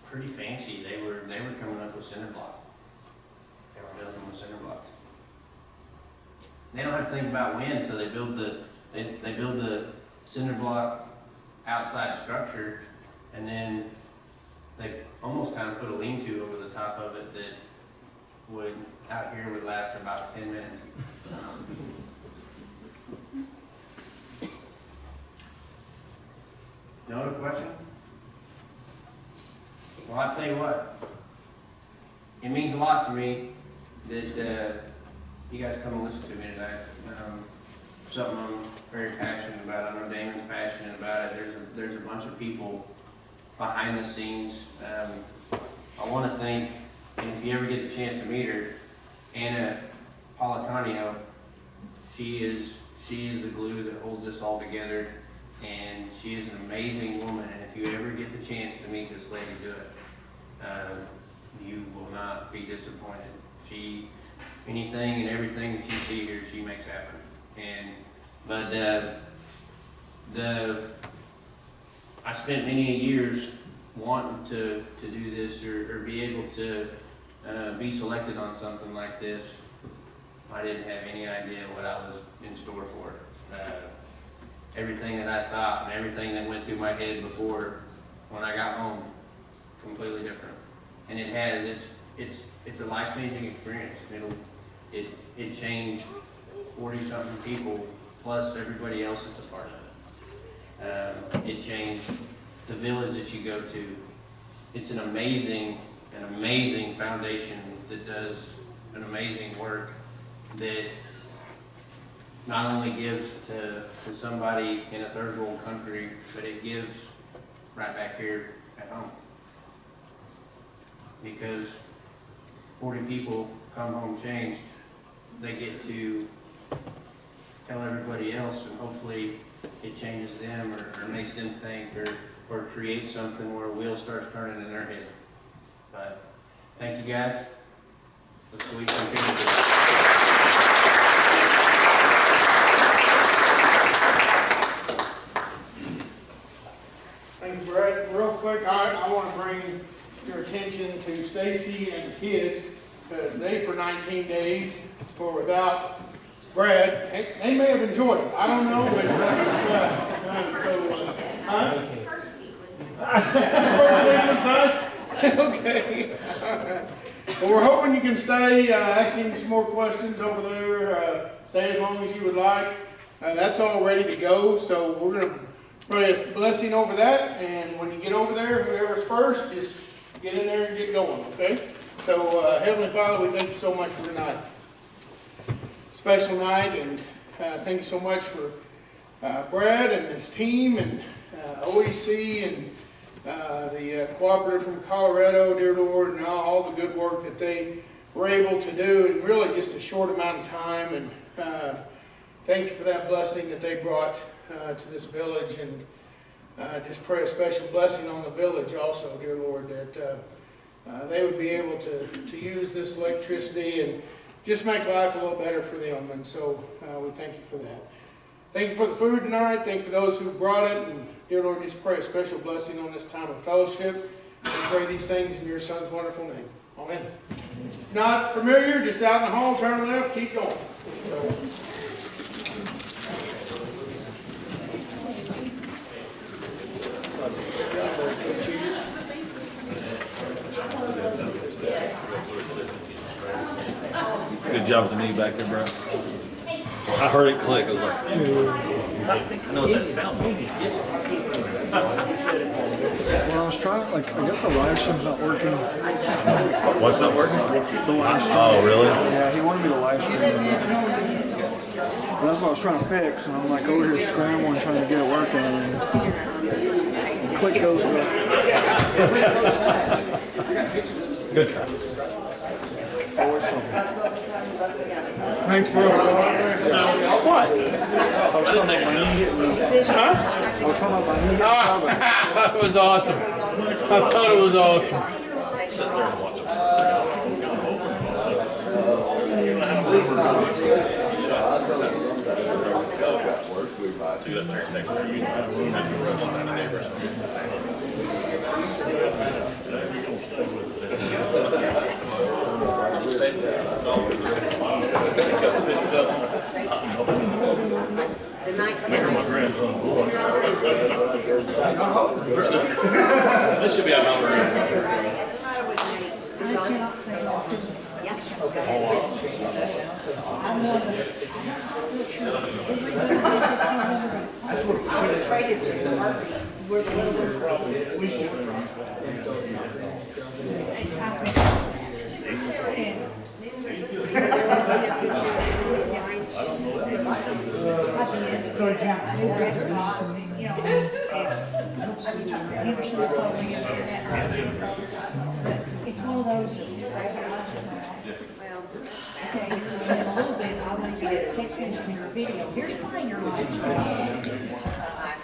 [SPEAKER 1] pretty fancy. They were coming up with cinder block. They were building them with cinder blocks. They don't have to think about wind, so they build the cinder block outside structure, and then they almost kind of put a lean-to over the top of it that would, out here, would last about 10 minutes. No other question? Well, I'll tell you what, it means a lot to me that you guys come and listen to me tonight. Something I'm very passionate about. I know Damon's passionate about it. There's a bunch of people behind the scenes. I want to thank, and if you ever get the chance to meet her, Anna Politanio. She is the glue that holds us all together, and she is an amazing woman. And if you ever get the chance to meet this lady, do it. You will not be disappointed. Anything and everything that you see here, she makes happen. I spent many years wanting to do this or be able to be selected on something like this. I didn't have any idea what I was in store for. Everything that I thought and everything that went through my head before, when I got home, completely different. And it's a life-changing experience. It changed 40-something people, plus everybody else that's a part of it. It changed the village that you go to. It's an amazing foundation that does an amazing work that not only gives to somebody in a third world country, but it gives right back here at home. Because 40 people come home changed, they get to tell everybody else, and hopefully it changes them or makes them think or creates something where a wheel starts turning in their head. But thank you guys. Let's go eat some pizza.
[SPEAKER 8] Thank you, Brad. Real quick, I want to bring your attention to Stacy and the kids, because they, for 19 days, were without Brad. They may have enjoyed it. I don't know, but
[SPEAKER 3] First week was
[SPEAKER 8] First thing was nice? Okay. Well, we're hoping you can stay, asking some more questions over there, stay as long as you would like. That's all ready to go, so we're gonna pray a blessing over that, and when you get over there, whoever's first, just get in there and get going, okay? So, Heavenly Father, we thank you so much for tonight. Special night, and thank you so much for Brad and his team, and OEC, and the cooperative from Colorado, dear Lord, and all the good work that they were able to do in really just a short amount of time. And thank you for that blessing that they brought to this village, and just pray a special blessing on the village also, dear Lord, that they would be able to use this electricity and just make life a little better for them. And so we thank you for that. Thank you for the food tonight. Thank you for those who brought it. And dear Lord, just pray a special blessing on this time of fellowship. We pray these things in your Son's wonderful name. Amen. Not familiar, just out in the hall, turn left, keep going.
[SPEAKER 10] Good job with the knee back there, bro. I heard it click. I was like, I know what that sound means.
[SPEAKER 2] When I was trying, like, I guess the live stream's not working.
[SPEAKER 10] What's not working?
[SPEAKER 2] The live stream.
[SPEAKER 10] Oh, really?
[SPEAKER 2] Yeah, he wanted me to live stream. That's what I was trying to fix, and I'm like over here scrambling trying to get it working, and the click goes up.
[SPEAKER 10] Good try.
[SPEAKER 2] Always something.
[SPEAKER 8] Thanks, bro. What?
[SPEAKER 2] I was talking about my knee hitting me.
[SPEAKER 8] Huh?
[SPEAKER 2] I was talking about my knee hitting me.
[SPEAKER 8] That was awesome. I thought it was awesome.
[SPEAKER 10] Sit there and watch it. So you got there next time. You have to rush down the neighborhood.
[SPEAKER 4] The night.
[SPEAKER 10] Making my grandson boy. This should be our number.
[SPEAKER 4] Traded to the market where the little
[SPEAKER 3] It's one of those, okay, in a little bit, I want to get pictures in your video. Here's mine, your life.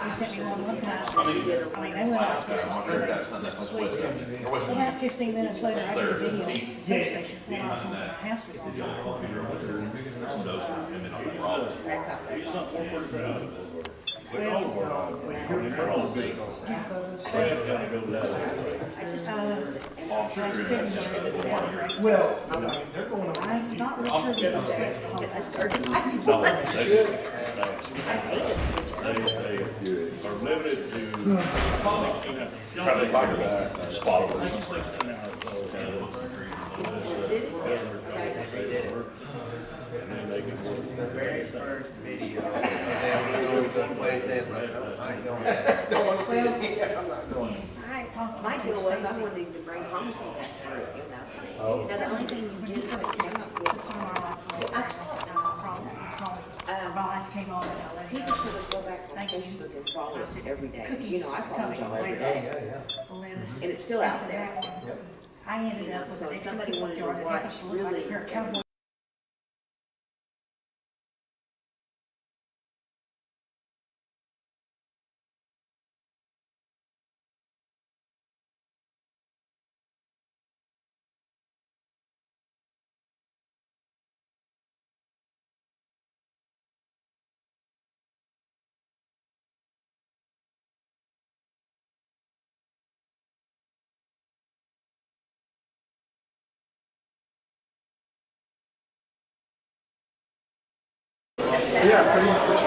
[SPEAKER 3] You sent me one time. I mean, they went out. About 15 minutes later, I did a video. Station 4 miles from my house was on fire.
[SPEAKER 4] That's how that's awesome. I just
[SPEAKER 8] Well,
[SPEAKER 3] I'm not real sure that they'll
[SPEAKER 4] get this started. I hate it.
[SPEAKER 9] They are limited to 16
[SPEAKER 10] Try to find that spot over there.
[SPEAKER 9] and then they can work.
[SPEAKER 1] The very first video, I ain't going there. Don't want to see it. I'm not going.
[SPEAKER 4] My deal was I wanted to bring homicide back through, you know. Now, the only thing you do is they came up with, people should have go back on Facebook and follow us every day. You know, I follow y'all every day. And it's still out there.
[SPEAKER 3] I ended up with.
[SPEAKER 4] So if somebody wanted to watch really.
[SPEAKER 2] Yeah, pretty much.